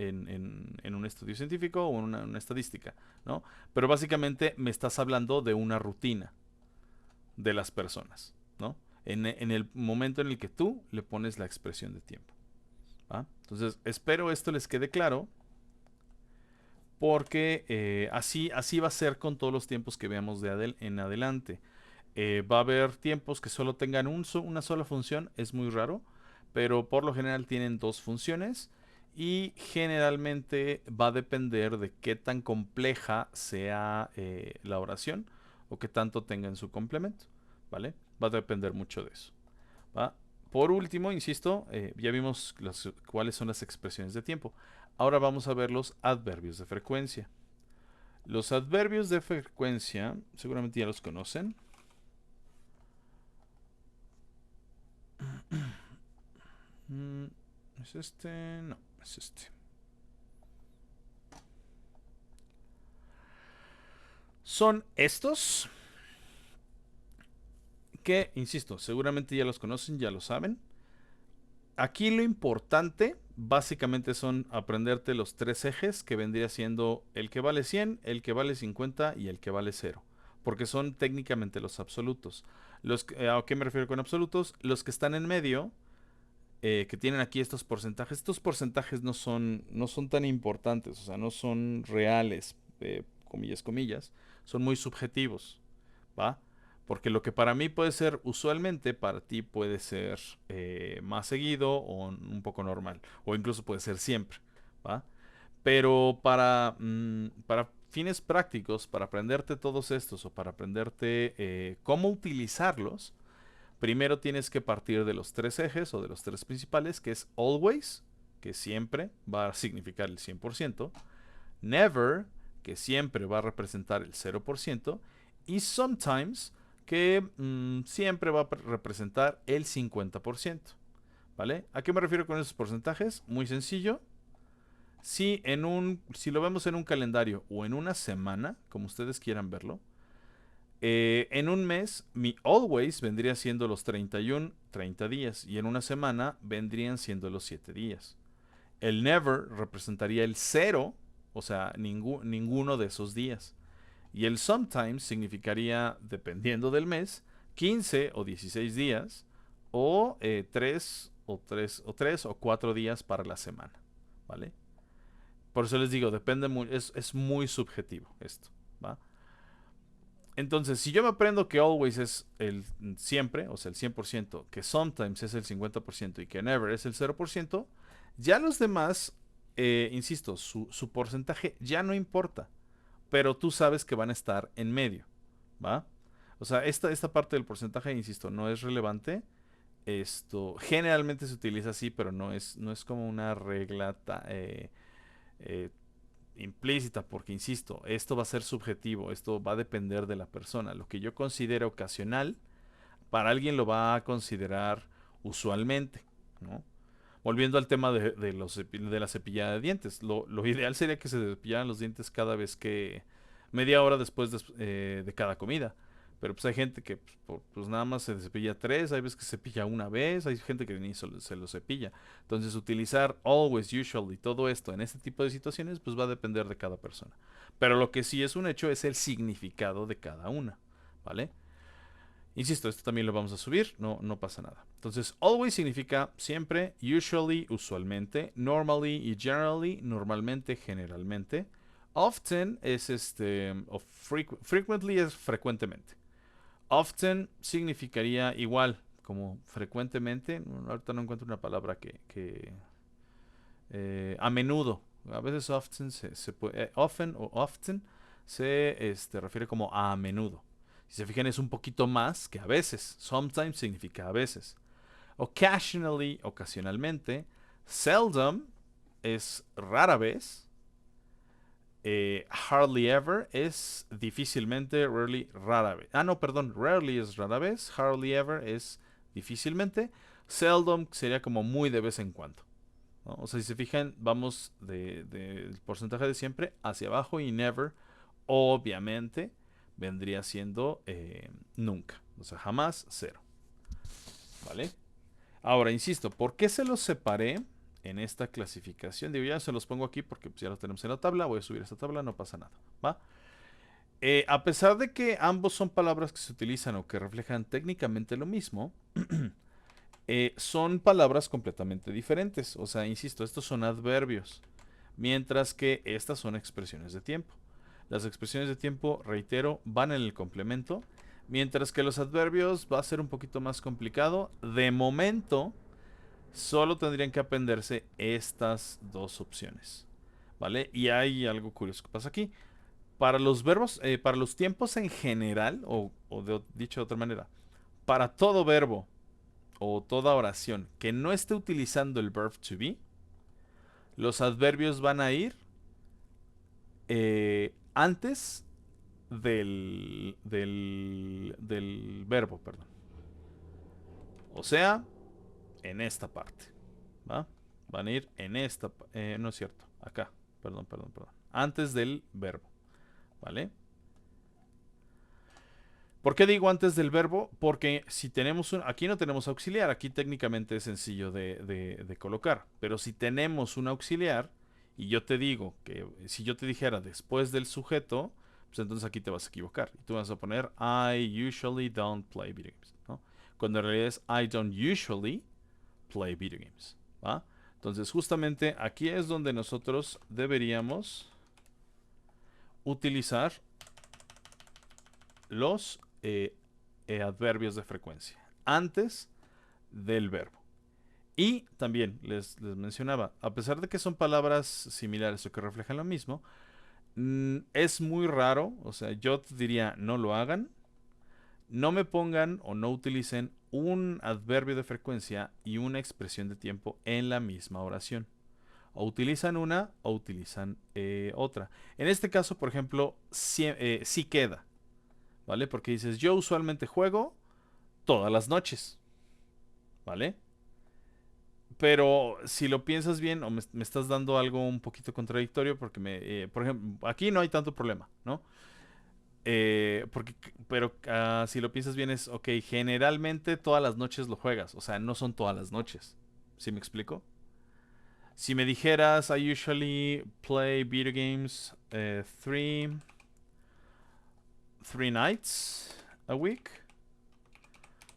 un estudio científico o en una estadística, ¿no? Pero básicamente me estás hablando de una rutina de las personas, ¿no? En el momento en el que tú le pones la expresión de tiempo, ¿va? Entonces, espero esto les quede claro, porque así va a ser con todos los tiempos que veamos en adelante. Va a haber tiempos que solo tengan una sola función, es muy raro, pero por lo general tienen dos funciones y generalmente va a depender de qué tan compleja sea la oración o qué tanto tenga en su complemento, ¿vale? Va a depender mucho de eso, ¿va? Por último, insisto, ya vimos cuáles son las expresiones de tiempo. Ahora vamos a ver los adverbios de frecuencia. Los adverbios de frecuencia, seguramente ya los conocen. ¿Es este? No, es este. Son estos que, insisto, seguramente ya los conocen, ya lo saben. Aquí lo importante básicamente son aprenderte los tres ejes, que vendría siendo el que vale 100, el que vale 50 y el que vale 0. Porque son técnicamente los absolutos. ¿A qué me refiero con absolutos? Los que están en medio, que tienen aquí estos porcentajes. Estos porcentajes no son tan importantes, o sea, no son reales, comillas, comillas. Son muy subjetivos, ¿va? Porque lo que para mí puede ser usualmente, para ti puede ser más seguido o un poco normal. O incluso puede ser siempre, ¿va? Pero para fines prácticos, para aprenderte todos estos o para aprenderte cómo utilizarlos, primero tienes que partir de los tres ejes o de los tres principales, que es always, que siempre va a significar el 100%, never, que siempre va a representar el 0%, y sometimes, que siempre va a representar el 50%, ¿vale? ¿A qué me refiero con esos porcentajes? Muy sencillo. Si lo vemos en un calendario o en una semana, como ustedes quieran verlo, en un mes, mi always vendría siendo los 31, 30 días, y en una semana vendrían siendo los 7 días. El never representaría el 0, o sea, ninguno de esos días. Y el sometimes significaría, dependiendo del mes, 15 o 16 días o 3 o 4 días para la semana, ¿vale? Por eso les digo, depende es muy subjetivo esto, ¿va? Entonces, si yo me aprendo que always es el siempre, o sea, el 100%, que sometimes es el 50% y que never es el 0%, ya los demás, insisto, su porcentaje ya no importa, pero tú sabes que van a estar en medio, ¿va? O sea, esta parte del porcentaje, insisto, no es relevante. Esto generalmente se utiliza así, pero no es como una regla eh, implícita, porque insisto, esto va a ser subjetivo, esto va a depender de la persona. Lo que yo considero ocasional, para alguien lo va a considerar usualmente, ¿no? Volviendo al tema de la cepillada de dientes, lo ideal sería que se cepillaran los dientes cada vez que, media hora después de cada comida. Pero pues hay gente que pues nada más se cepilla 3, hay veces que se cepilla una vez, hay gente que ni se lo cepilla. Entonces utilizar always, usually, todo esto en este tipo de situaciones, pues va a depender de cada persona. Pero lo que sí es un hecho es el significado de cada una, ¿vale? Insisto, esto también lo vamos a subir, no pasa nada. Entonces, always significa siempre, usually, usualmente, normally y generally, normalmente, generalmente. Often es frequently es frecuentemente. Often significaría igual, como frecuentemente. Ahorita no encuentro una palabra a menudo. A veces often often o often se refiere como a menudo. Si se fijan, es un poquito más que a veces. Sometimes significa a veces. Occasionally, ocasionalmente. Seldom es rara vez. Hardly ever es difícilmente. Rarely, rara vez. No, perdón. Rarely es rara vez. Hardly ever es difícilmente. Seldom sería como muy de vez en cuando, ¿no? O sea, si se fijan, vamos del porcentaje de siempre hacia abajo y never, obviamente, vendría siendo nunca. O sea, jamás, cero. ¿Vale? Ahora, insisto, ¿por qué se los separé en esta clasificación? Digo, ya se los pongo aquí porque pues, ya los tenemos en la tabla. Voy a subir esta tabla, no pasa nada, ¿va? A pesar de que ambos son palabras que se utilizan o que reflejan técnicamente lo mismo, son palabras completamente diferentes. O sea, insisto, estos son adverbios, mientras que estas son expresiones de tiempo. Las expresiones de tiempo, reitero, van en el complemento, mientras que los adverbios va a ser un poquito más complicado. De momento, solo tendrían que aprenderse estas dos opciones, ¿vale? Y hay algo curioso que pasa aquí. Para los verbos, para los tiempos en general, dicho de otra manera, para todo verbo o toda oración que no esté utilizando el verb to be, los adverbios van a ir antes del verbo, perdón. O sea, en esta parte, ¿va? Van a ir en esta, no es cierto, acá, perdón, antes del verbo, ¿vale? ¿Por qué digo antes del verbo? Porque si tenemos aquí no tenemos auxiliar, aquí técnicamente es sencillo de colocar, pero si tenemos un auxiliar y yo te digo que si yo te dijera después del sujeto, pues entonces aquí te vas a equivocar y tú vas a poner I usually don't play video games, ¿no? Cuando en realidad es I don't usually play video games, ¿va? Entonces justamente aquí es donde nosotros deberíamos utilizar los adverbios de frecuencia antes del verbo. Y también les mencionaba, a pesar de que son palabras similares o que reflejan lo mismo, es muy raro, o sea, yo te diría no lo hagan, no me pongan o no utilicen un adverbio de frecuencia y una expresión de tiempo en la misma oración. O utilizan una o utilizan otra. En este caso, por ejemplo, sí queda, ¿vale? Porque dices, yo usualmente juego todas las noches, ¿vale? Pero si lo piensas bien, o me estás dando algo un poquito contradictorio, porque por ejemplo, aquí no hay tanto problema, ¿no? Pero si lo piensas bien es, ok, generalmente todas las noches lo juegas, o sea, no son todas las noches, ¿sí me explico? Si me dijeras, I usually play video games 3 3 nights a week.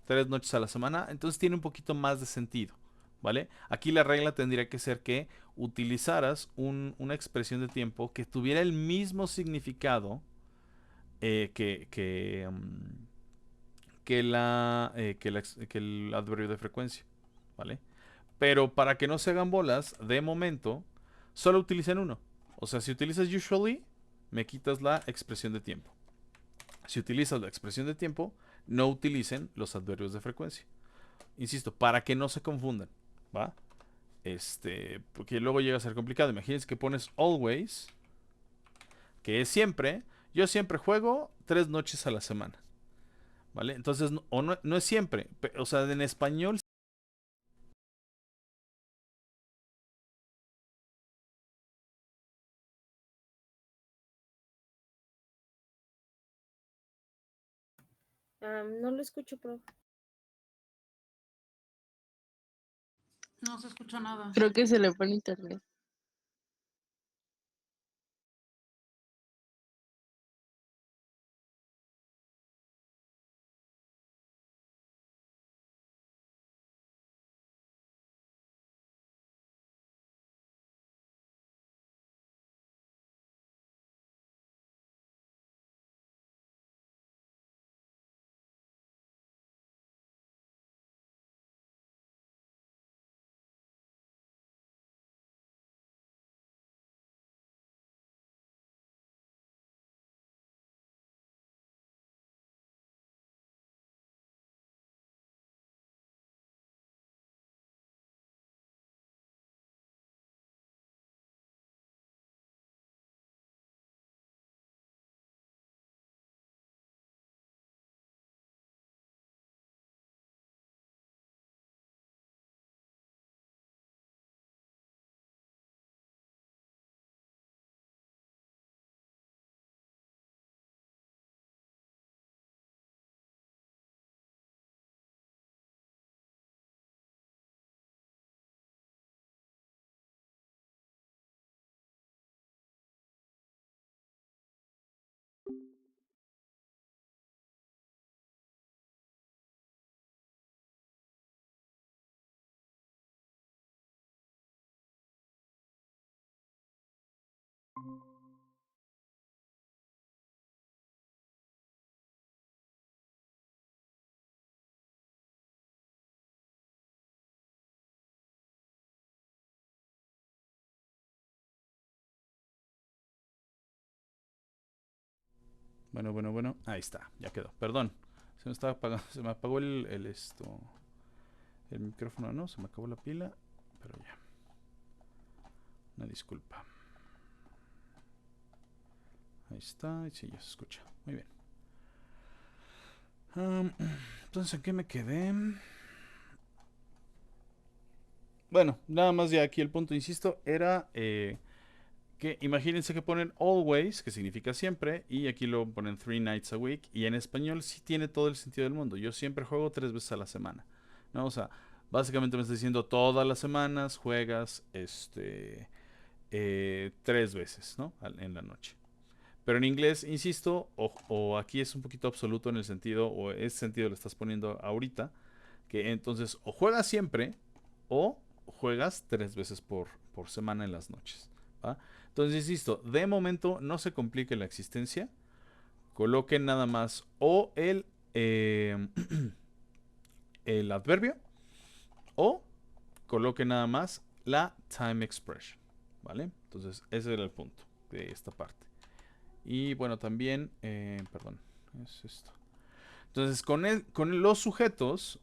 3 noches a la semana. Entonces tiene un poquito más de sentido, ¿vale? Aquí la regla tendría que ser que utilizaras una expresión de tiempo que tuviera el mismo significado que el adverbio de frecuencia, ¿vale? Pero para que no se hagan bolas, de momento, solo utilicen uno. O sea, si utilizas usually, me quitas la expresión de tiempo. Si utilizas la expresión de tiempo, no utilicen los adverbios de frecuencia. Insisto, para que no se confundan, ¿va? Porque luego llega a ser complicado. Imagínense que pones always, que es siempre. Yo siempre juego 3 noches a la semana, ¿vale? Entonces, no es siempre. O sea, en español. No lo escucho, profe. No se escucha nada. Creo que se le fue el internet. Bueno. Ahí está, ya quedó. Perdón. Se me apagó el micrófono, no, se me acabó la pila, pero ya. Una disculpa. Ahí está, y sí, ya se escucha. Muy bien. Entonces, ¿en qué me quedé? Bueno, nada más ya aquí el punto, insisto, era que imagínense que ponen always, que significa siempre, y aquí lo ponen 3 nights a week, y en español sí tiene todo el sentido del mundo. Yo siempre juego 3 veces a la semana, ¿no? O sea, básicamente me está diciendo todas las semanas juegas 3 veces, ¿no? En la noche. Pero en inglés, insisto, o aquí es un poquito absoluto en el sentido, o ese sentido lo estás poniendo ahorita, que entonces o juegas siempre o juegas 3 veces por semana en las noches, ¿va? Entonces, insisto, de momento no se complique la existencia. Coloquen nada más o el adverbio o coloquen nada más la time expression, ¿vale? Entonces, ese era el punto de esta parte. Y bueno, también, perdón, es esto. Entonces, con los sujetos,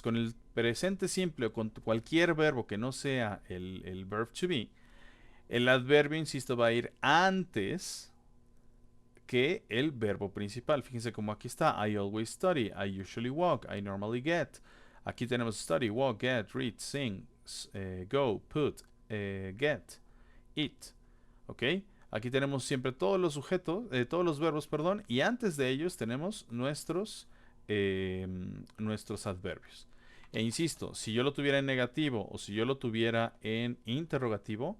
con el presente simple o con cualquier verbo que no sea el verb to be, el adverbio, insisto, va a ir antes que el verbo principal. Fíjense como aquí está. I always study. I usually walk. I normally get. Aquí tenemos study, walk, get, read, sing, go, put, get, eat. ¿Ok? Aquí tenemos siempre todos los sujetos, todos los verbos, perdón, y antes de ellos tenemos nuestros adverbios. E insisto, si yo lo tuviera en negativo o si yo lo tuviera en interrogativo,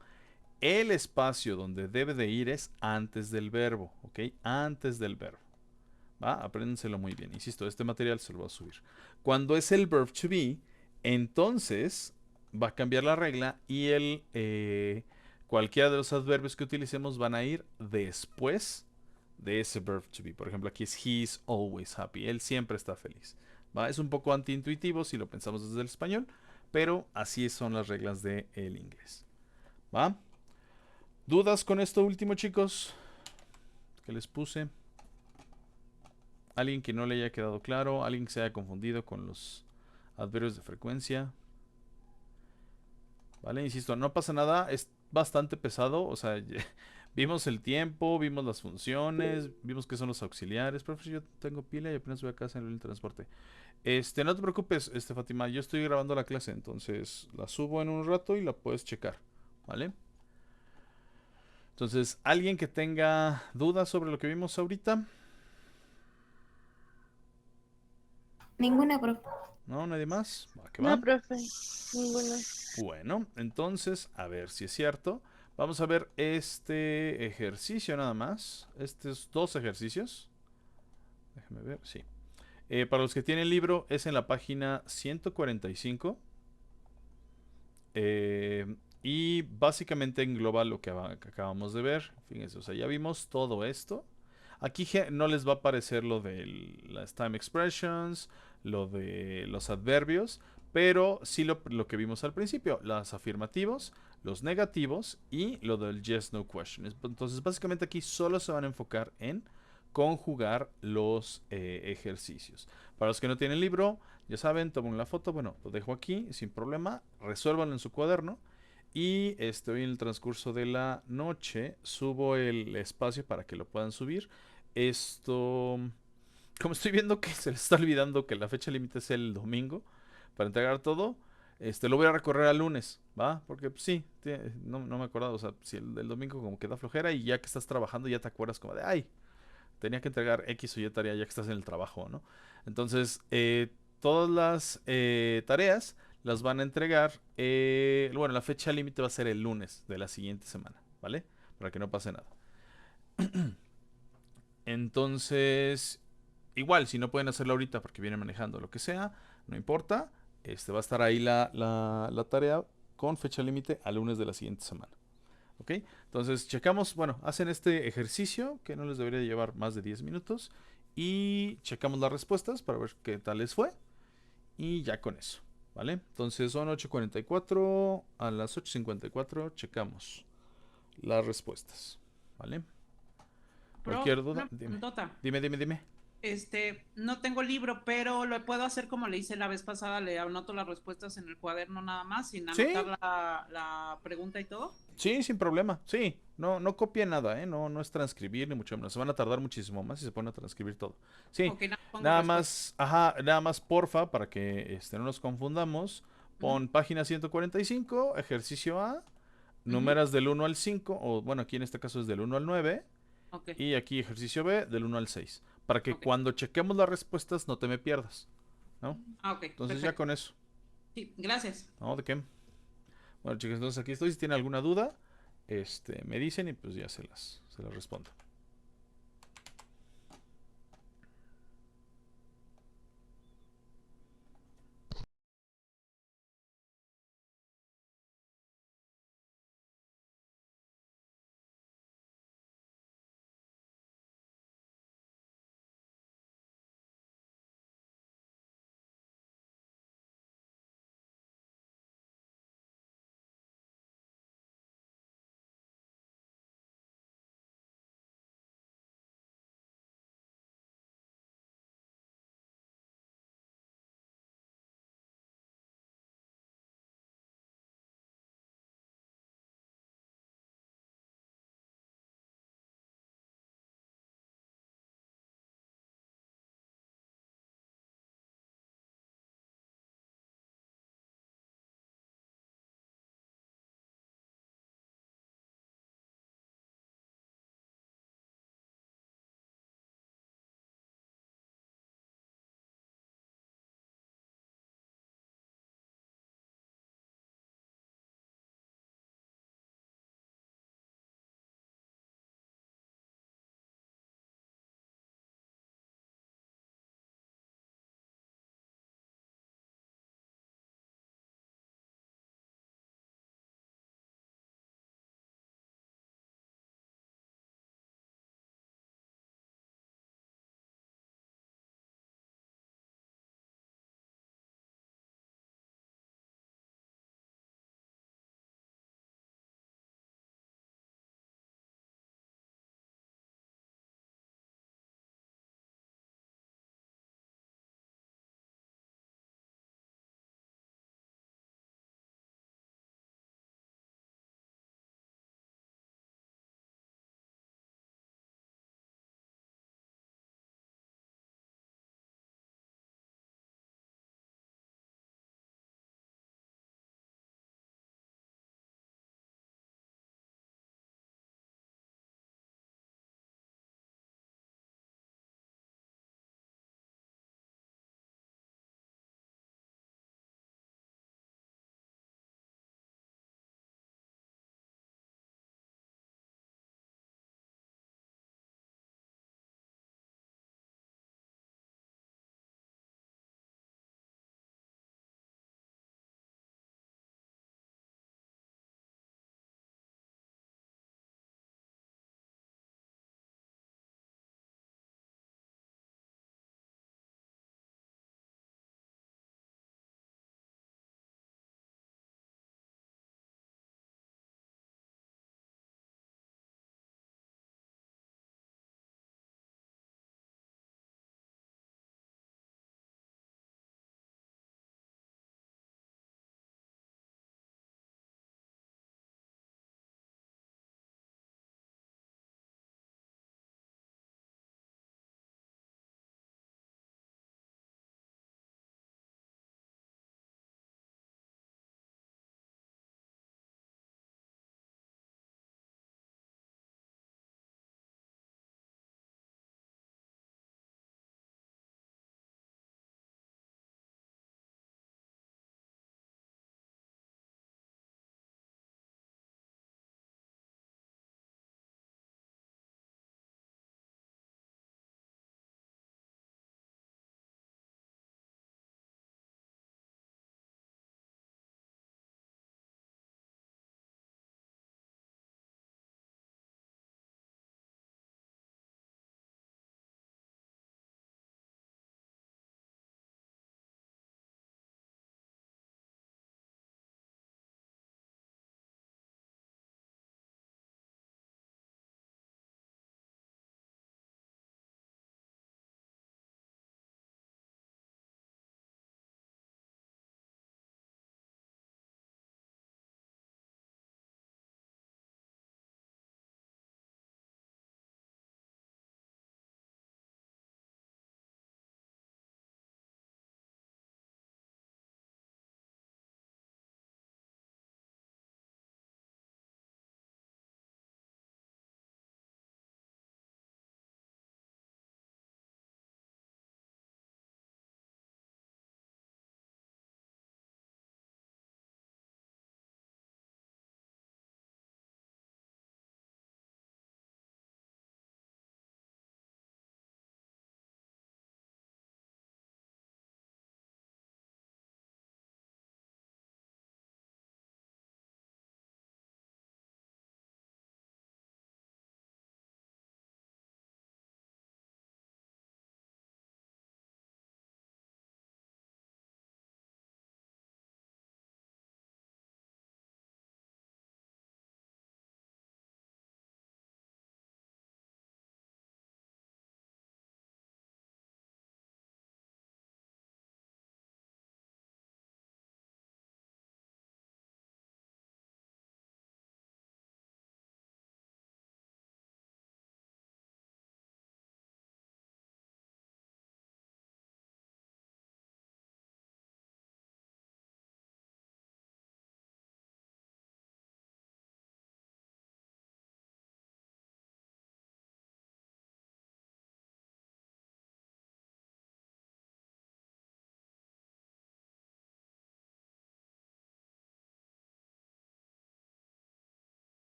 el espacio donde debe de ir es antes del verbo, ¿ok? Antes del verbo, ¿Va? Apréndenselo muy bien. Insisto, este material se lo voy a subir. Cuando es el verb to be, entonces va a cambiar la regla y cualquiera de los adverbios que utilicemos van a ir después de ese verb to be. Por ejemplo, aquí es he is always happy. Él siempre está feliz. ¿Va? Es un poco antiintuitivo si lo pensamos desde el español, pero así son las reglas del inglés. ¿Va? ¿Dudas con esto último, chicos? Que les puse. Alguien que no le haya quedado claro, alguien que se haya confundido con los adverbios de frecuencia. Vale, insisto, no pasa nada, es bastante pesado, o sea, vimos el tiempo, vimos las funciones, vimos qué son los auxiliares. Profe, yo tengo pila y apenas voy a casa en el transporte. No te preocupes, Fátima, yo estoy grabando la clase, entonces la subo en un rato y la puedes checar, ¿vale? Entonces, ¿alguien que tenga dudas sobre lo que vimos ahorita? Ninguna, profe. ¿No? ¿Nadie más? Va, que va. No, profe, ninguna. Bueno, entonces, a ver si es cierto. Vamos a ver este ejercicio nada más. Estos dos ejercicios. Déjame ver, sí. Para los que tienen el libro, es en la página 145. Y básicamente engloba lo que que acabamos de ver. Fíjense, o sea, ya vimos todo esto. Aquí no les va a aparecer lo de las time expressions, lo de los adverbios, pero sí lo que vimos al principio, los afirmativos, los negativos y lo del yes, no question. Entonces, básicamente aquí solo se van a enfocar en conjugar los ejercicios. Para los que no tienen libro, ya saben, tomen la foto, bueno, lo dejo aquí sin problema, resuélvanlo en su cuaderno y hoy en el transcurso de la noche subo el espacio para que lo puedan subir. Como estoy viendo que se les está olvidando que la fecha límite es el domingo para entregar todo, lo voy a recorrer al lunes, ¿va? Porque pues, sí, no me he acordado, o sea, si el domingo como que da flojera y ya que estás trabajando ya te acuerdas como de, ay, tenía que entregar X o Y tarea ya que estás en el trabajo, ¿no? Entonces, todas las tareas las van a entregar, bueno, la fecha límite va a ser el lunes de la siguiente semana, ¿vale? Para que no pase nada. Entonces, igual, si no pueden hacerlo ahorita porque vienen manejando lo que sea, no importa. Va a estar ahí la tarea con fecha límite al lunes de la siguiente semana. ¿Ok? Entonces, checamos, bueno, hacen este ejercicio que no les debería llevar más de 10 minutos y checamos las respuestas para ver qué tal les fue y ya con eso, ¿vale? Entonces son 8:44, a las 8:54 checamos las respuestas, ¿vale? Prof, Cualquier duda, una dime. preguntota. Dime. No tengo libro, pero lo puedo hacer como le hice la vez pasada, le anoto las respuestas en el cuaderno nada más, sin Sí, anotar la pregunta y todo. sí, sin problema. Sí, no copien nada, ¿eh? No es transcribir ni mucho menos. Se van a tardar muchísimo más si se ponen a transcribir todo. Sí, Ok, nada, pongo nada respuesta. más, ajá, nada más porfa, para que no nos confundamos. Ujú, Pon página 145, ejercicio A, ujú. numeras del 1 al 5, o bueno, aquí en este caso es del 1 al 9, Ok, y aquí ejercicio B del 1 al 6, para que ok. cuando chequemos las respuestas no te me pierdas, ¿no? Ah, ok, Entonces ya perfecto. con eso, Sí, gracias. ¿no? ¿De qué? Bueno, chicos, entonces aquí estoy. Si tienen alguna duda, me dicen y pues ya se las respondo.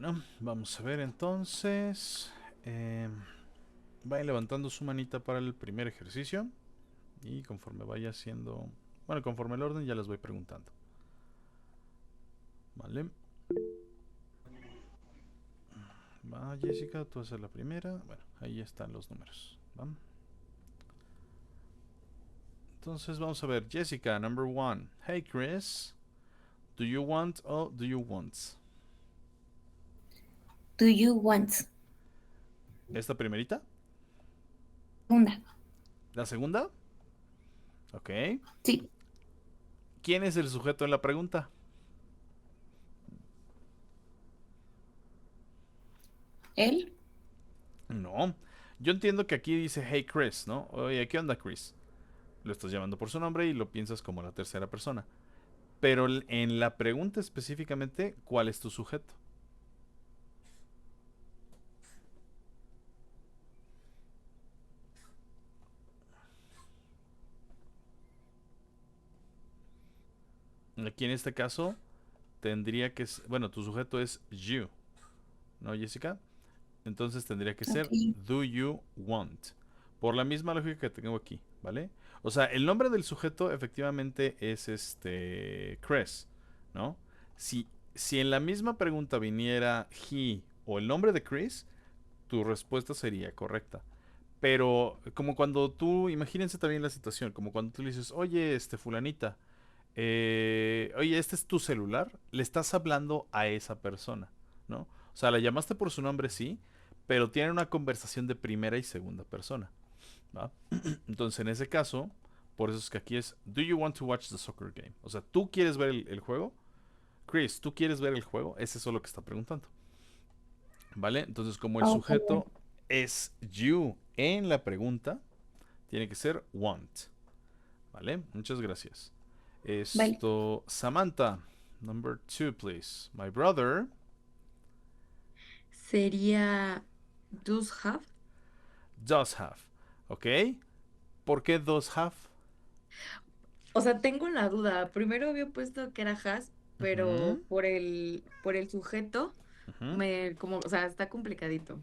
Bueno, vamos a ver entonces. Vayan levantando su manita para el primer ejercicio. Y conforme vaya haciendo... Bueno, conforme el orden ya les voy preguntando. Vale. Va, Jessica, tú haces la primera. Bueno, ahí están los números. ¿Va? Entonces vamos a ver. Jessica, number 1. Hey Chris, do you want or do you want? Do you want? ¿Esta primerita? Una. ¿La segunda? Ok. Sí. ¿Quién es el sujeto en la pregunta? ¿Él? No. Yo entiendo que aquí dice hey Chris, ¿no? Oye, ¿qué onda Chris? Lo estás llamando por su nombre y lo piensas como la tercera persona. Pero en la pregunta específicamente, ¿cuál es tu sujeto? Aquí en este caso tendría que ser, bueno, tu sujeto es you, ¿no, Jessica? Entonces tendría que ser Ok. do you want. Por la misma lógica que tengo aquí, ¿vale? O sea, el nombre del sujeto efectivamente es Chris, ¿no? Si en la misma pregunta viniera he o el nombre de Chris, tu respuesta sería correcta. Pero como cuando tú, imagínense también la situación, como cuando tú le dices, oye, fulanita, oye, este es tu celular, le estás hablando a esa persona, ¿no? O sea, la llamaste por su nombre, sí, pero tienen una conversación de primera y segunda persona, ¿va? Entonces, en ese caso, por eso es que aquí es, do you want to watch the soccer game? O sea, ¿tú quieres ver el juego? Chris, ¿tú quieres ver el juego? Ese es lo que está preguntando, ¿vale? Entonces, como el Ok. sujeto es you en la pregunta, tiene que ser want, ¿vale? Muchas gracias. Vale. Samantha, number 2, please. My brother Sería does have. does have. ¿Ok? ¿Por qué does have? O sea, tengo la duda. Primero había puesto que era has, pero Ujú, por el sujeto, ujú. o sea, está complicadito.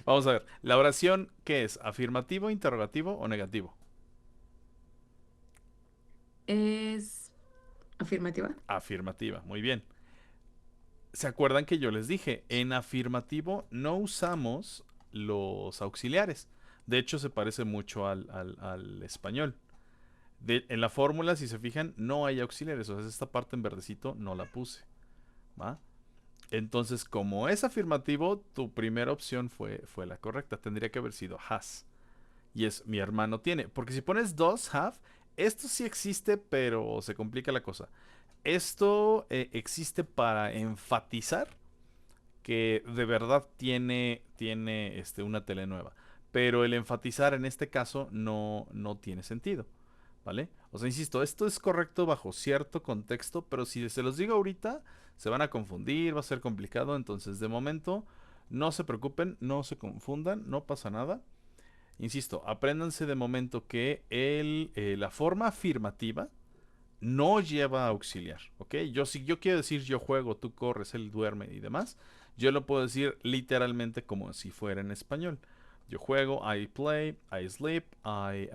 Vamos a ver. La oración, ¿qué es? ¿Afirmativo, interrogativo o negativo? ¿Es afirmativa? Afirmativa, muy bien. ¿Se acuerdan que yo les dije? En afirmativo no usamos los auxiliares. De hecho, se parece mucho al español. En la fórmula, si se fijan, no hay auxiliares. O sea, esta parte en verdecito no la puse. ¿Va? Entonces, como es afirmativo, tu primera opción fue la correcta. Tendría que haber sido has. Y es mi hermano tiene. Porque si pones does have, esto sí existe, pero se complica la cosa. Esto existe para enfatizar que de verdad tiene una tele nueva. Pero el enfatizar en este caso no tiene sentido. ¿Vale? O sea, insisto, esto es correcto bajo cierto contexto, pero si se los digo ahorita, se van a confundir, va a ser complicado. Entonces, de momento, no se preocupen, no se confundan, no pasa nada. Insisto, apréndanse de momento que la forma afirmativa no lleva auxiliar, ¿ok? Si yo quiero decir yo juego, tú corres, él duerme y demás, yo lo puedo decir literalmente como si fuera en español. Yo juego, I play, I sleep, I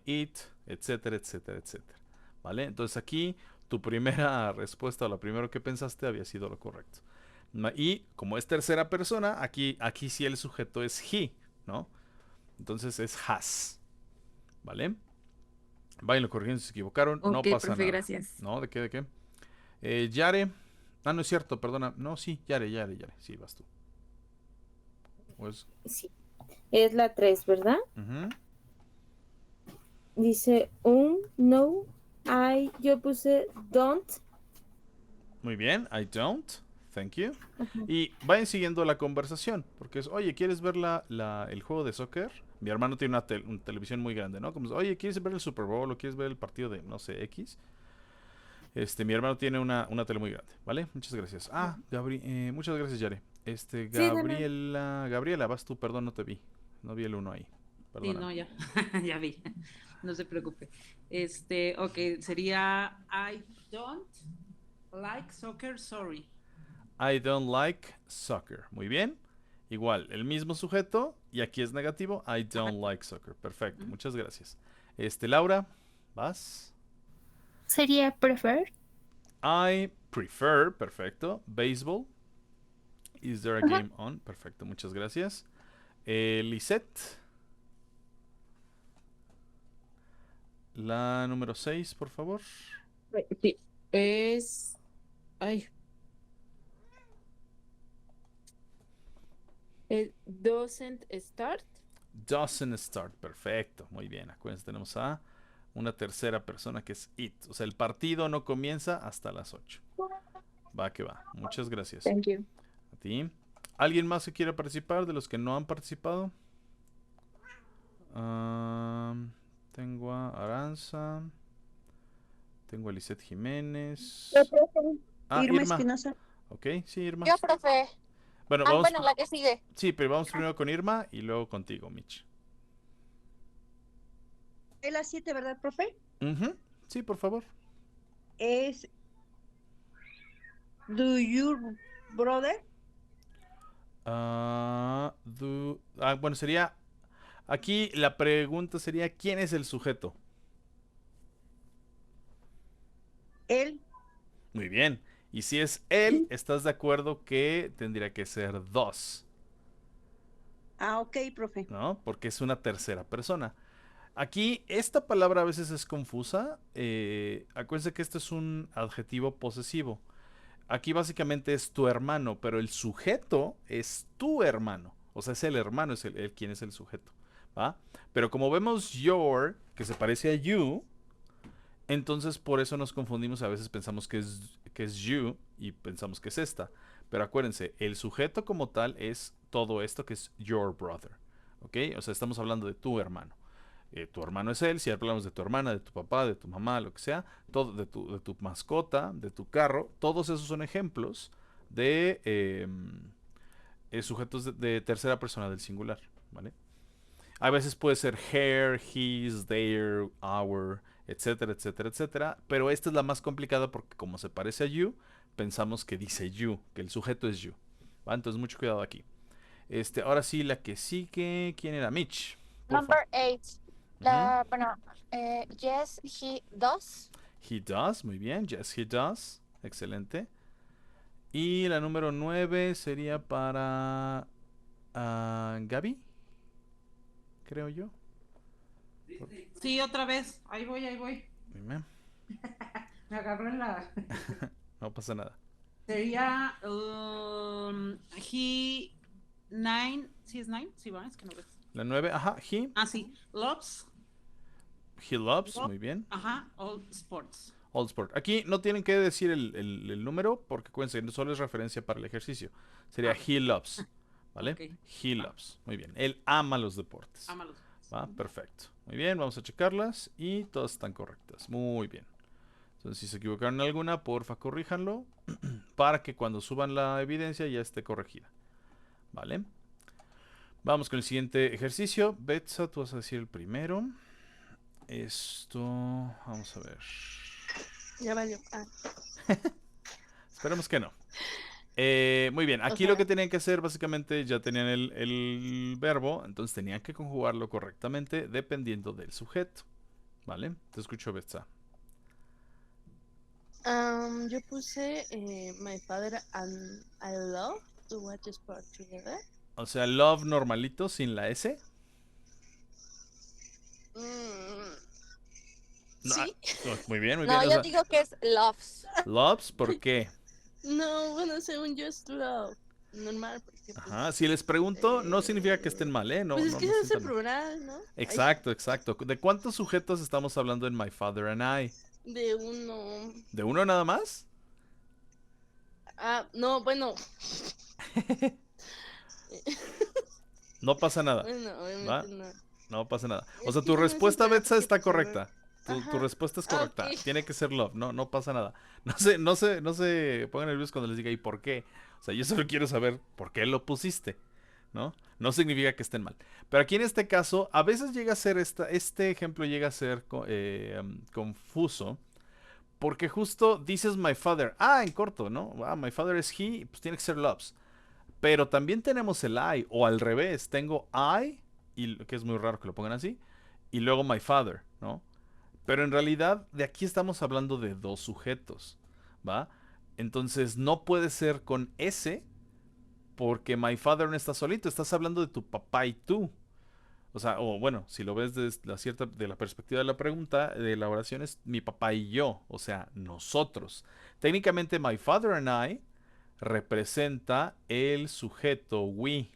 eat, etcétera, etcétera, etcétera. ¿Vale? Entonces aquí tu primera respuesta o lo primero que pensaste había sido lo correcto. Y como es tercera persona, aquí sí el sujeto es he, ¿no? Entonces es has. ¿Vale? Váyanlo corrigiendo si se equivocaron, no Ok, pasa profe, nada. gracias. ¿No? ¿De qué? ¿De qué? Yare. Ah, no es cierto, perdona. No, sí, Yare. Sí, vas tú. Pues, Sí, es la 3, ¿verdad? ujú. Dice no, yo puse don't. Muy bien, I don't. Thank you. Ajá. Y vayan siguiendo la conversación, porque es, oye, ¿quieres ver el juego de soccer? Mi hermano tiene una televisión muy grande, ¿no? Como, oye, ¿quieres ver el Super Bowl o quieres ver el partido de, no sé, X? Mi hermano tiene una tele muy grande, ¿vale? Muchas gracias. Ah, muchas gracias, Yare. Sí, de nada. Gabriela, vas tú, perdón, no te vi. No vi el uno ahí. Sí, Perdóname. no, ya, ya vi. No se preocupe. Ok, sería I don't like soccer, sorry. I don't like soccer. Muy bien. Igual, el mismo sujeto y aquí es negativo. I don't like soccer. Perfecto, muchas gracias. Laura, vas. Sería prefer. I prefer, perfecto. Baseball. Is there a game on? Perfecto, muchas gracias. Lisette. La número 6, por favor. Sí, es... Ay. It doesn't start. Doesn't start, perfecto, muy bien. Acuérdense, tenemos a una tercera persona que es it. O sea, el partido no comienza hasta las 8. Va que va. Muchas gracias. Thank you. A ti. ¿Alguien más que quiera participar de los que no han participado? Tengo a Aranza. Tengo a Lisette Jiménez. Irma Espinosa. Ok, sí, Irma. Yo, profe. Bueno, vamos. Bueno, la que sigue. Sí, pero vamos primero con Irma y luego contigo, Mitch. Es la 7, ¿verdad, profe? Ujú. Sí, por favor. Es Do your brother? Bueno, sería. Aquí la pregunta sería: ¿quién es el sujeto? Él. Muy bien. Y si es él, ¿estás de acuerdo que tendría que ser dos? Ah, ok, profe. ¿No? Porque es una tercera persona. Aquí, esta palabra a veces es confusa. Acuérdense que este es un adjetivo posesivo. Aquí básicamente es tu hermano, pero el sujeto es tu hermano. O sea, es el hermano, es el quien es el sujeto. ¿Va? Pero como vemos your, que se parece a you, entonces por eso nos confundimos. A veces pensamos que es you y pensamos que es esta. Pero acuérdense, el sujeto como tal es todo esto que es your brother. ¿Ok? O sea, estamos hablando de tu hermano. Tu hermano es él. Si hablamos de tu hermana, de tu papá, de tu mamá, lo que sea, todo, de tu mascota, de tu carro, todos esos son ejemplos de sujetos de tercera persona del singular, ¿vale? A veces puede ser her, his, their, our, etcétera, etcétera, etcétera. Pero esta es la más complicada porque como se parece a you, pensamos que dice you, que el sujeto es you. ¿Va? Entonces mucho cuidado aquí. Ahora sí, la que sigue, ¿quién era? Mitch. Number 8. Bueno, yes, he does. He does, muy bien. Yes, he does. Excelente. Y la número 9 sería para Gaby, creo yo. Sí, otra vez. Ahí voy. Dime. Me agarró en la... No pasa nada. Sería he 9. ¿Sí es 9? Sí, va, es que no ves. La 9, ajá, he. Ah, sí. Loves. He loves, muy bien. Ajá, all sports. All sport. Aquí no tienen que decir el número porque acuérdense, no solo es referencia para el ejercicio. Sería he loves, ¿vale? Okay. He loves, muy bien. Él ama los deportes. Ama los deportes. ¿Va? Perfecto. Muy bien, vamos a checarlas y todas están correctas. Muy bien. Entonces, si se equivocaron en alguna, porfa, corríjanlo para que cuando suban la evidencia ya esté corregida. ¿Vale? Vamos con el siguiente ejercicio. Betsa, tú vas a decir el primero. Vamos a ver. Ya valió. Esperemos que no. Muy bien, aquí lo que tenían que hacer básicamente ya tenían el verbo, entonces tenían que conjugarlo correctamente dependiendo del sujeto. ¿Vale? Te escucho, Betsa. Yo puse my father and I love to watch sport together. O sea, love normalito sin la S. No, Sí. muy bien, muy No, bien. yo digo que es loves. Loves, ¿por qué? No, bueno, según yo es love. Normal, porque pues, Ajá, si les pregunto, no significa que estén mal, ¿eh? No, pues es no, que no se hace sientan mal. plural, ¿no? Exacto, exacto. ¿De cuántos sujetos estamos hablando en My Father and I? De uno. ¿De uno nada más? No, bueno. No pasa nada. Bueno, ¿va? obviamente no. No pasa nada. O Es sea, que tu yo no respuesta, sé, pero Betsa, está porque, correcta. Tu Ajá. respuesta es correcta. Ok. Tiene que ser love. No pasa nada. No se pongan nerviosos cuando les diga ¿y por qué? O sea, yo solo quiero saber por qué lo pusiste, ¿no? No significa que estén mal. Pero aquí en este caso, a veces llega a ser este ejemplo llega a ser confuso Porque justo dices my father. Ah, en corto, ¿no? Ah, my father is he, pues tiene que ser loves. Pero también tenemos el I, o al revés, tengo I, y, que es muy raro que lo pongan así, y luego my father, ¿no? Pero en realidad de aquí estamos hablando de dos sujetos, ¿va? Entonces no puede ser con ese, porque my father no está solito, estás hablando de tu papá y tú. O sea, o bueno, si lo ves de la perspectiva de la pregunta, de la oración es mi papá y yo, o sea, nosotros. Técnicamente my father and I representa el sujeto we.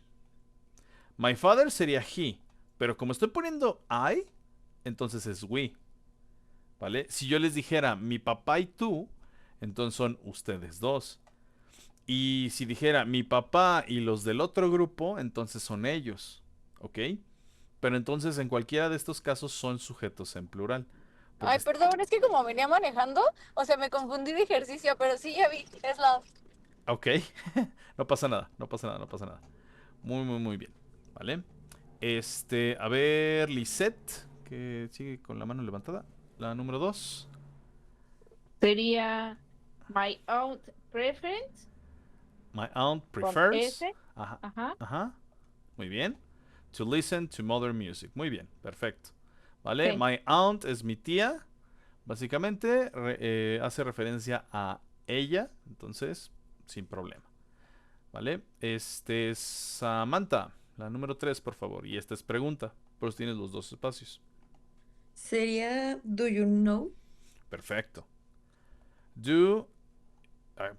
My father sería he, pero como estoy poniendo I, entonces es we, ¿vale? Si yo les dijera mi papá y tú, entonces son ustedes dos. Y si dijera mi papá y los del otro grupo, entonces son ellos, ¿ok? Pero entonces en cualquiera de estos casos son sujetos en plural. Porque Ay, perdón, es que como venía manejando, o sea, me confundí de ejercicio, pero sí ya vi, es la... ok, no pasa nada, no pasa nada, no pasa nada. Muy, muy, muy bien, ¿vale? A ver, Lisette, que sigue con la mano levantada. La número 2. Sería my aunt preference My aunt con prefers. S. Ajá, Ajá. ajá. Muy bien. To listen to modern music. Muy bien, perfecto. ¿Vale? Ok. My aunt es mi tía. Básicamente hace referencia a ella. Entonces, sin problema. ¿Vale? Samantha, la número 3, por favor. Y esta es pregunta. Por eso tienes los dos espacios. Sería do you know? Perfecto. Do,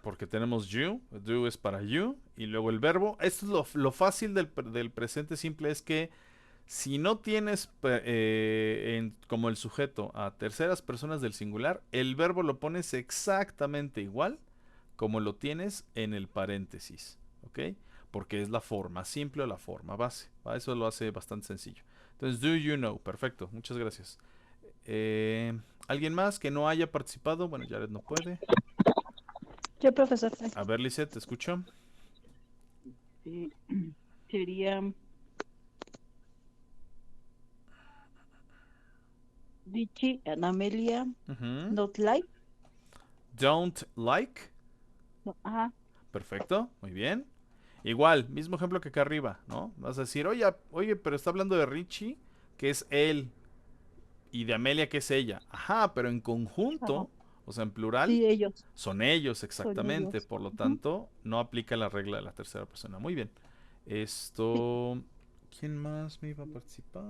porque tenemos you. Do es para you. Y luego el verbo. Esto es lo fácil del presente simple. Es que si no tienes como el sujeto a terceras personas del singular, el verbo lo pones exactamente igual como lo tienes en el paréntesis. ¿Ok? Porque es la forma simple o la forma base. ¿Va? Eso lo hace bastante sencillo. Entonces, do you know. Perfecto. Muchas gracias. ¿Alguien más que no haya participado? Bueno, Jared no puede. Yo, profesor. A ver, Lisette, te escucho. Sería Richie and Amelia, Ujú. not like. Don't like. No, ajá. Perfecto, muy bien. Igual, mismo ejemplo que acá arriba, ¿no? Vas a decir, oye, pero está hablando de Richie, que es él, y de Amelia, que es ella. Ajá, pero en conjunto, o sea, en plural, Sí, ellos. son ellos exactamente. ellos. Por lo Ujú. tanto, no aplica la regla de la tercera persona. Muy bien. ¿Quién más me iba a participar?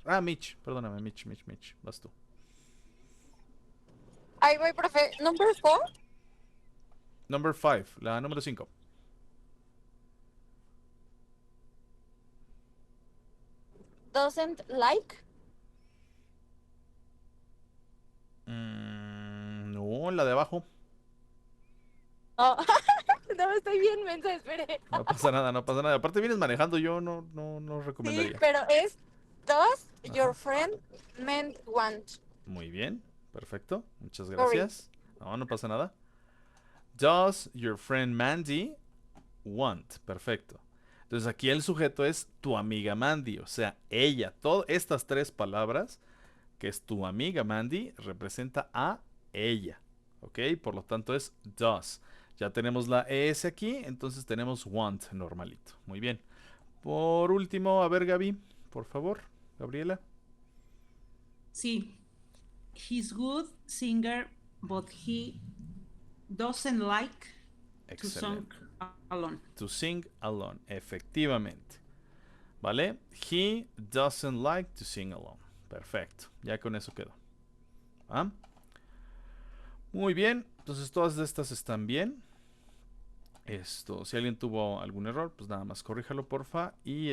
Ah, Mitch, perdóname, Mitch. Vas tú. Ahí voy, profe. Number 4. Number 5, la número 5. Doesn't like. No, la de abajo. Oh. No, estoy bien mensa, espere. No pasa nada, no pasa nada. Aparte vienes manejando, yo no Sí, recomendaría. pero es does Ajá. your friend meant want. Muy bien, perfecto. Muchas Sorry. gracias. No pasa nada. Does your friend Mandy want? Perfecto. Entonces aquí el sujeto es tu amiga Mandy, o sea, ella. Todas estas tres palabras, que es tu amiga Mandy, representa a ella. ¿Ok? Por lo tanto es does. Ya tenemos la ES aquí, entonces tenemos want normalito. Muy bien. Por último, a ver, Gaby, por favor. Gabriela. Sí. He's good singer, but he doesn't like to sing Excelente. alone. To sing alone, efectivamente. ¿Vale? He doesn't like to sing alone. Perfecto. Ya con eso quedó. ¿Ah? Muy bien. Entonces todas estas están bien. Si alguien tuvo algún error, pues nada más corríjalo, porfa. Y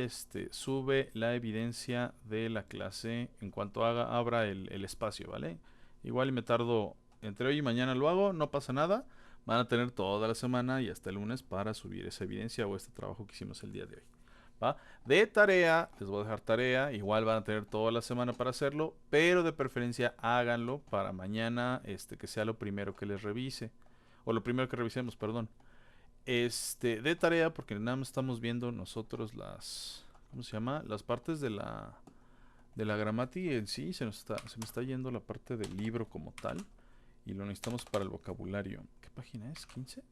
sube la evidencia de la clase en cuanto abra el espacio, ¿vale? Igual y me tardo entre hoy y mañana lo hago, no pasa nada. Van a tener toda la semana y hasta el lunes para subir esa evidencia o este trabajo que hicimos el día de hoy. ¿Va? De tarea, les voy a dejar tarea. Igual van a tener toda la semana para hacerlo, pero de preferencia háganlo para mañana, que sea lo primero que les revise. O lo primero que revisemos, perdón. De tarea, porque nada más estamos viendo nosotros ¿cómo se llama? Las partes de la gramática en sí. Se me está yendo la parte del libro como tal. Y lo necesitamos para el vocabulario. ¿Qué página es? ¿15?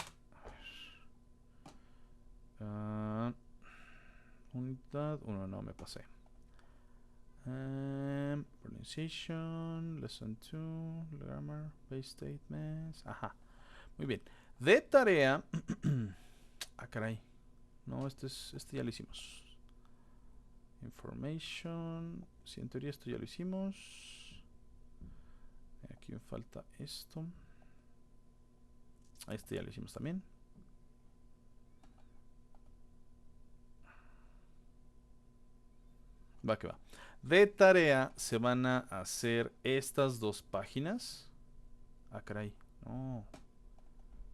A ver. Unidad 1, no, me pasé. Pronunciation, lesson 2, grammar, base statements. Ajá. Muy bien. De tarea. Ah, caray. No, este ya lo hicimos. Information. Sí, en teoría esto ya lo hicimos. Aquí me falta esto. Este ya lo hicimos también. Va que va. De tarea se van a hacer estas dos páginas. Ah, caray. No.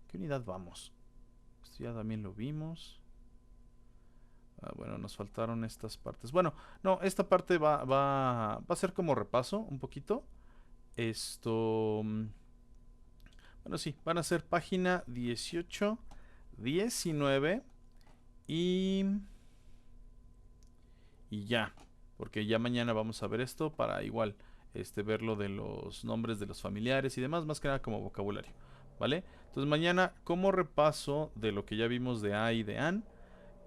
¿Qué unidad vamos? Esto ya también lo vimos. Ah, bueno, nos faltaron estas partes. Bueno, no, esta parte va a ser como repaso un poquito. Esto... Bueno, sí, van a ser página 18, 19 y ya. Porque ya mañana vamos a ver esto para igual ver lo de los nombres de los familiares y demás, más que nada como vocabulario, ¿vale? Entonces mañana como repaso de lo que ya vimos de A y de AN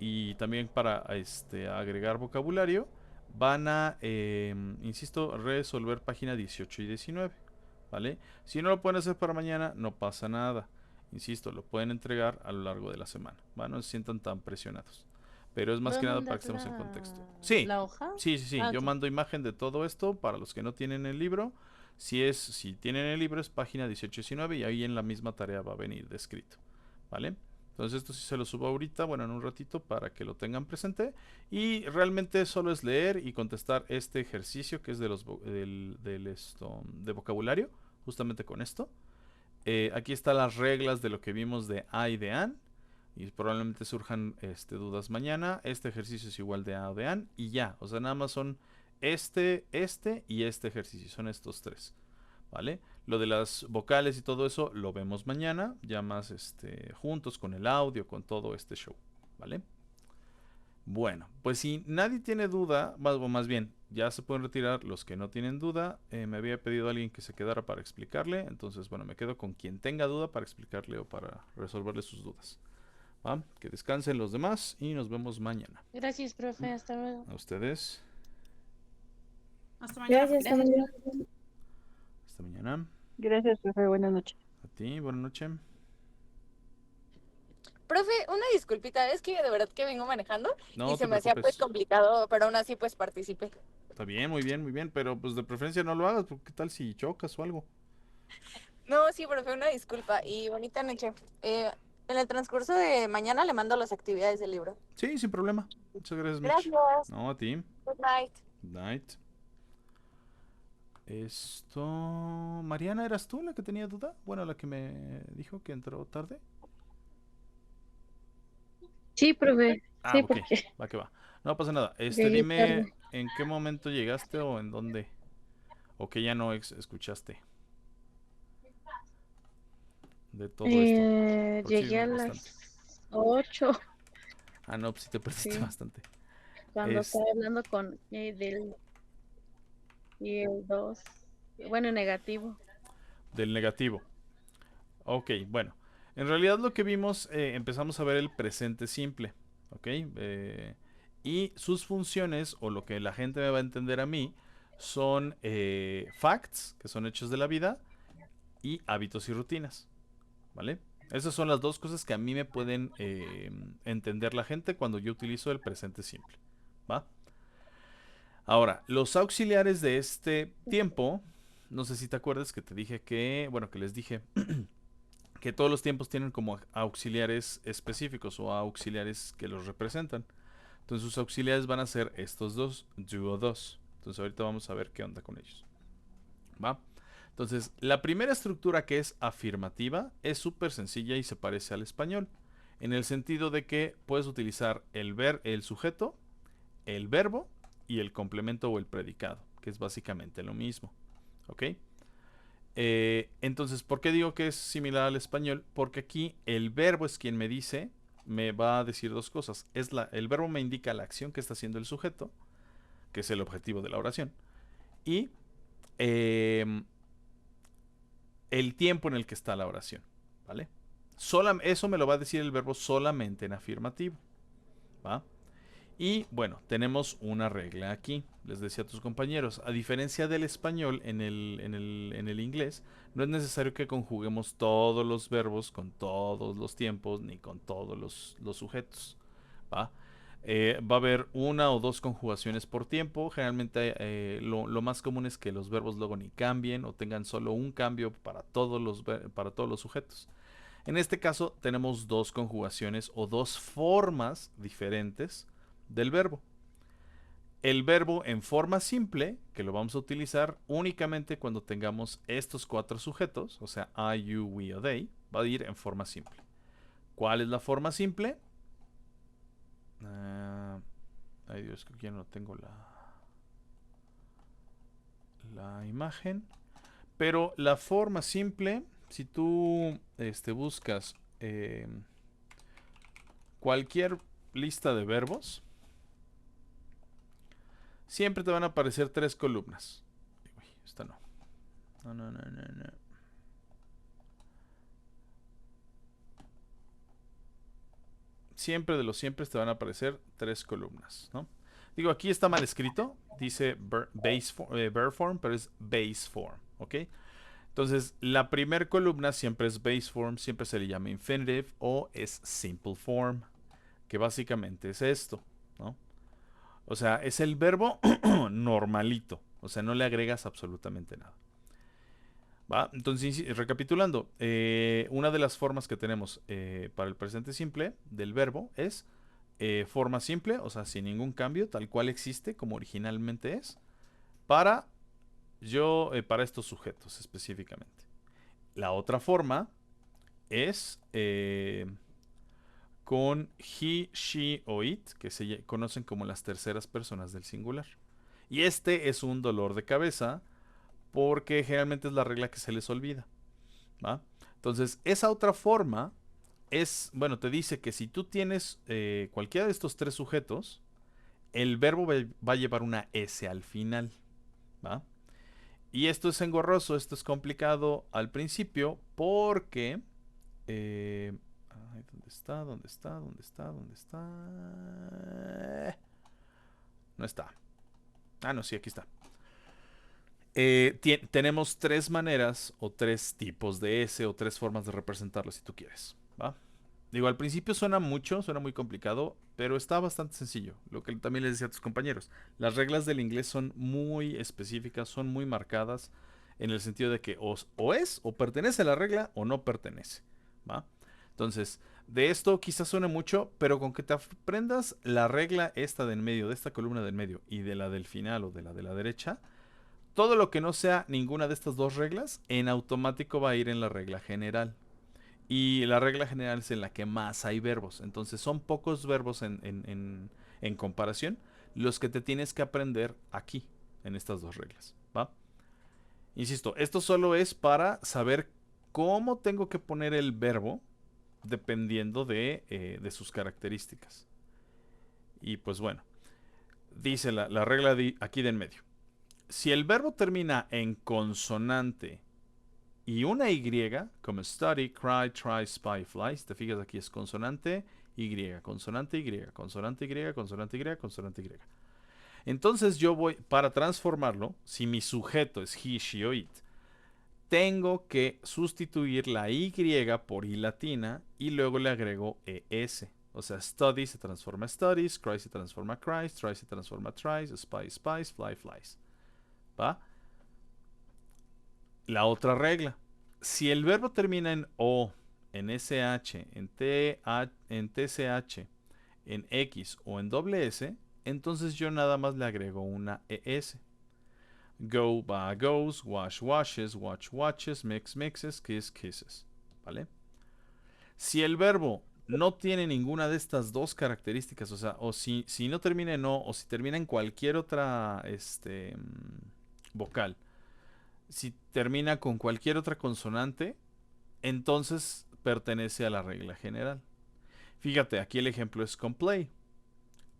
y también para agregar vocabulario van a, insisto, resolver página 18 y 19, ¿vale? Si no lo pueden hacer para mañana, no pasa nada. Insisto, lo pueden entregar a lo largo de la semana, ¿vale? No se sientan tan presionados. Pero es más que nada para que estemos en contexto. Sí, ¿La hoja? sí. Ah, Yo ok. mando imagen de todo esto para los que no tienen el libro. Si tienen el libro es página 18 y 19 y ahí en la misma tarea va a venir descrito, ¿vale? Entonces esto sí se lo subo ahorita, bueno, en un ratito para que lo tengan presente. Y realmente solo es leer y contestar este ejercicio que es de de vocabulario, justamente con esto. Aquí están las reglas de lo que vimos de A y de AN. Y probablemente surjan dudas mañana. Este ejercicio es igual de A o de AN. Y ya, o sea, nada más son este y este ejercicio. Son estos tres, ¿vale? Lo de las vocales y todo eso lo vemos mañana. Ya más juntos con el audio, con todo este show, ¿vale? Bueno, pues si nadie tiene duda, más bien, ya se pueden retirar los que no tienen duda. Me había pedido a alguien que se quedara para explicarle. Entonces, bueno, me quedo con quien tenga duda para explicarle o para resolverle sus dudas. ¿Va? Que descansen los demás y nos vemos mañana. Gracias, profe. Hasta luego. A ustedes. Hasta mañana. Gracias, hasta mañana. Hasta mañana. Gracias, profe. Buenas noches. A ti, buenas noches. Profe, una disculpita, es que de verdad que vengo manejando No y te se me hacía pues preocupes. complicado, pero aún así pues participé. Está bien, muy bien, pero pues de preferencia no lo hagas, porque qué tal si chocas o algo. No, sí, profe, una disculpa y bonita noche. En el transcurso de mañana le mando las actividades del libro. Sí, sin problema. Muchas gracias, Mitch. Gracias. No, a ti. Good night. Good night. Esto... Mariana, ¿eras tú la que tenía duda? Bueno, la que me dijo que entró tarde. Sí, profe. Ah, Sí, ok. porque Va que va. No pasa nada. llegué Dime tarde. en qué momento llegaste o en dónde. O que ya no escuchaste. De todo esto. Porque sí Llegué a vimos las bastante. 8 Ah, no, pues sí te perdiste Sí. bastante. cuando Es- estaba hablando con del y el 2. Bueno, negativo. Del negativo. Ok, bueno. En realidad lo que vimos, empezamos a ver el presente simple. ¿Ok? Y sus funciones, o lo que la gente me va a entender a mí, son facts, que son hechos de la vida, y hábitos y rutinas. ¿Vale? Esas son las dos cosas que a mí me pueden entender la gente cuando yo utilizo el presente simple. ¿Va? Ahora, los auxiliares de este tiempo, no sé si te acuerdas que te dije que, bueno, que les dije que todos los tiempos tienen como auxiliares específicos o auxiliares que los representan. Entonces sus auxiliares van a ser estos dos, do o dos. Entonces ahorita vamos a ver qué onda con ellos. ¿Va? Entonces, la primera estructura, que es afirmativa, es súper sencilla y se parece al español. En el sentido de que puedes utilizar el sujeto, el verbo y el complemento o el predicado, que es básicamente lo mismo. ¿Ok? Entonces, ¿por qué digo que es similar al español? Porque aquí el verbo es quien me dice, me va a decir dos cosas. El verbo me indica la acción que está haciendo el sujeto, que es el objetivo de la oración. Y el tiempo en el que está la oración, ¿vale? Eso me lo va a decir el verbo solamente en afirmativo, ¿va? Y bueno, tenemos una regla aquí. Les decía a tus compañeros, a diferencia del español, en el inglés, no es necesario que conjuguemos todos los verbos con todos los tiempos ni con todos los sujetos, ¿va? Va a haber una o dos conjugaciones por tiempo. Generalmente lo más común es que los verbos luego ni cambien o tengan solo un cambio para todos los sujetos. En este caso tenemos dos conjugaciones o dos formas diferentes del verbo. El verbo en forma simple, que lo vamos a utilizar únicamente cuando tengamos estos cuatro sujetos, o sea, I, you, we o they, va a ir en forma simple. ¿Cuál es la forma simple? Ay Dios, que ya no tengo la imagen. Pero la forma simple, si tú buscas cualquier lista de verbos, siempre te van a aparecer tres columnas. Uy, esta no. No. Siempre de los siempre te van a aparecer tres columnas, ¿no? Digo, aquí está mal escrito. Dice verb form, pero es base form, ¿ok? Entonces, la primer columna siempre es base form, siempre se le llama infinitive o es simple form, que básicamente es esto, ¿no? O sea, es el verbo normalito, o sea, no le agregas absolutamente nada. ¿Va? Entonces, recapitulando, una de las formas que tenemos para el presente simple del verbo es forma simple, o sea, sin ningún cambio, tal cual existe, como originalmente es, para estos sujetos específicamente. La otra forma es con he, she o it, que se conocen como las terceras personas del singular. Y este es un dolor de cabeza porque generalmente es la regla que se les olvida, ¿va? Entonces, esa otra forma es, bueno, te dice que si tú tienes cualquiera de estos tres sujetos, el verbo va a llevar una S al final, ¿va? Y esto es engorroso, esto es complicado al principio porque... ¿dónde está? ¿Dónde está? ¿Dónde está? ¿Dónde está? No está. Ah, no, sí, aquí está. Tenemos tres maneras o tres tipos de S o tres formas de representarlo si tú quieres, ¿va? Digo, al principio suena mucho, suena muy complicado, pero está bastante sencillo. Lo que también les decía a tus compañeros. Las reglas del inglés son muy específicas, son muy marcadas en el sentido de que o es o pertenece a la regla o no pertenece, ¿va? Entonces, de esto quizás suene mucho, pero con que te aprendas la regla esta de en medio, de esta columna del medio y de la del final o de la derecha, todo lo que no sea ninguna de estas dos reglas, en automático va a ir en la regla general. Y la regla general es en la que más hay verbos. Entonces son pocos verbos en comparación los que te tienes que aprender aquí, en estas dos reglas, ¿va? Insisto, esto solo es para saber cómo tengo que poner el verbo dependiendo de sus características. Y pues bueno, dice la regla aquí de en medio. Si el verbo termina en consonante y una Y, como study, cry, try, spy, fly, si te fijas aquí es consonante Y, consonante Y, consonante Y, consonante Y, consonante Y. Entonces yo voy, para transformarlo, si mi sujeto es he, she o it, tengo que sustituir la Y por I latina y luego le agrego ES. O sea, study se transforma a studies, cry se transforma a cries, try se transforma a tries, spy, spies, fly, flies. ¿Va? La otra regla. Si el verbo termina en O, en SH, en TSH, en X o en doble S, entonces yo nada más le agrego una ES. Go va a goes, wash washes, watch watches, mix mixes, kiss kisses. ¿Vale? Si el verbo no tiene ninguna de estas dos características, o sea, o si no termina en O, o si termina en cualquier otra vocal, si termina con cualquier otra consonante, entonces pertenece a la regla general. Fíjate, aquí el ejemplo es con play.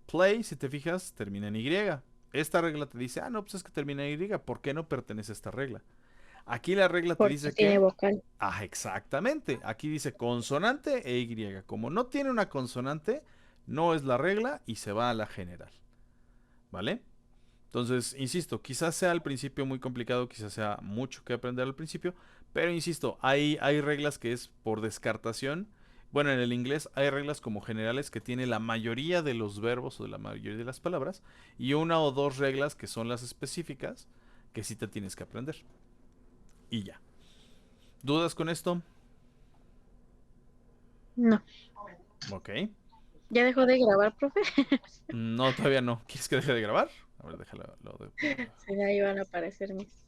Play, si te fijas, termina en Y. Esta regla te dice, no, pues es que termina en Y, ¿por qué no pertenece a esta regla? Aquí la regla te Porque dice tiene que... vocal. Ah, exactamente. Aquí dice consonante e Y. Como no tiene una consonante, no es la regla y se va a la general. ¿Vale? Entonces, insisto, quizás sea al principio muy complicado, quizás sea mucho que aprender al principio, pero insisto, hay reglas que es por descartación. Bueno, en el inglés hay reglas como generales que tiene la mayoría de los verbos o de la mayoría de las palabras y una o dos reglas que son las específicas que sí te tienes que aprender. Y ya. ¿Dudas con esto? No. Ok. ¿Ya dejó de grabar, profe? No, todavía no. ¿Quieres que deje de grabar? A ver, déjalo. Sí, ahí van a aparecer mis.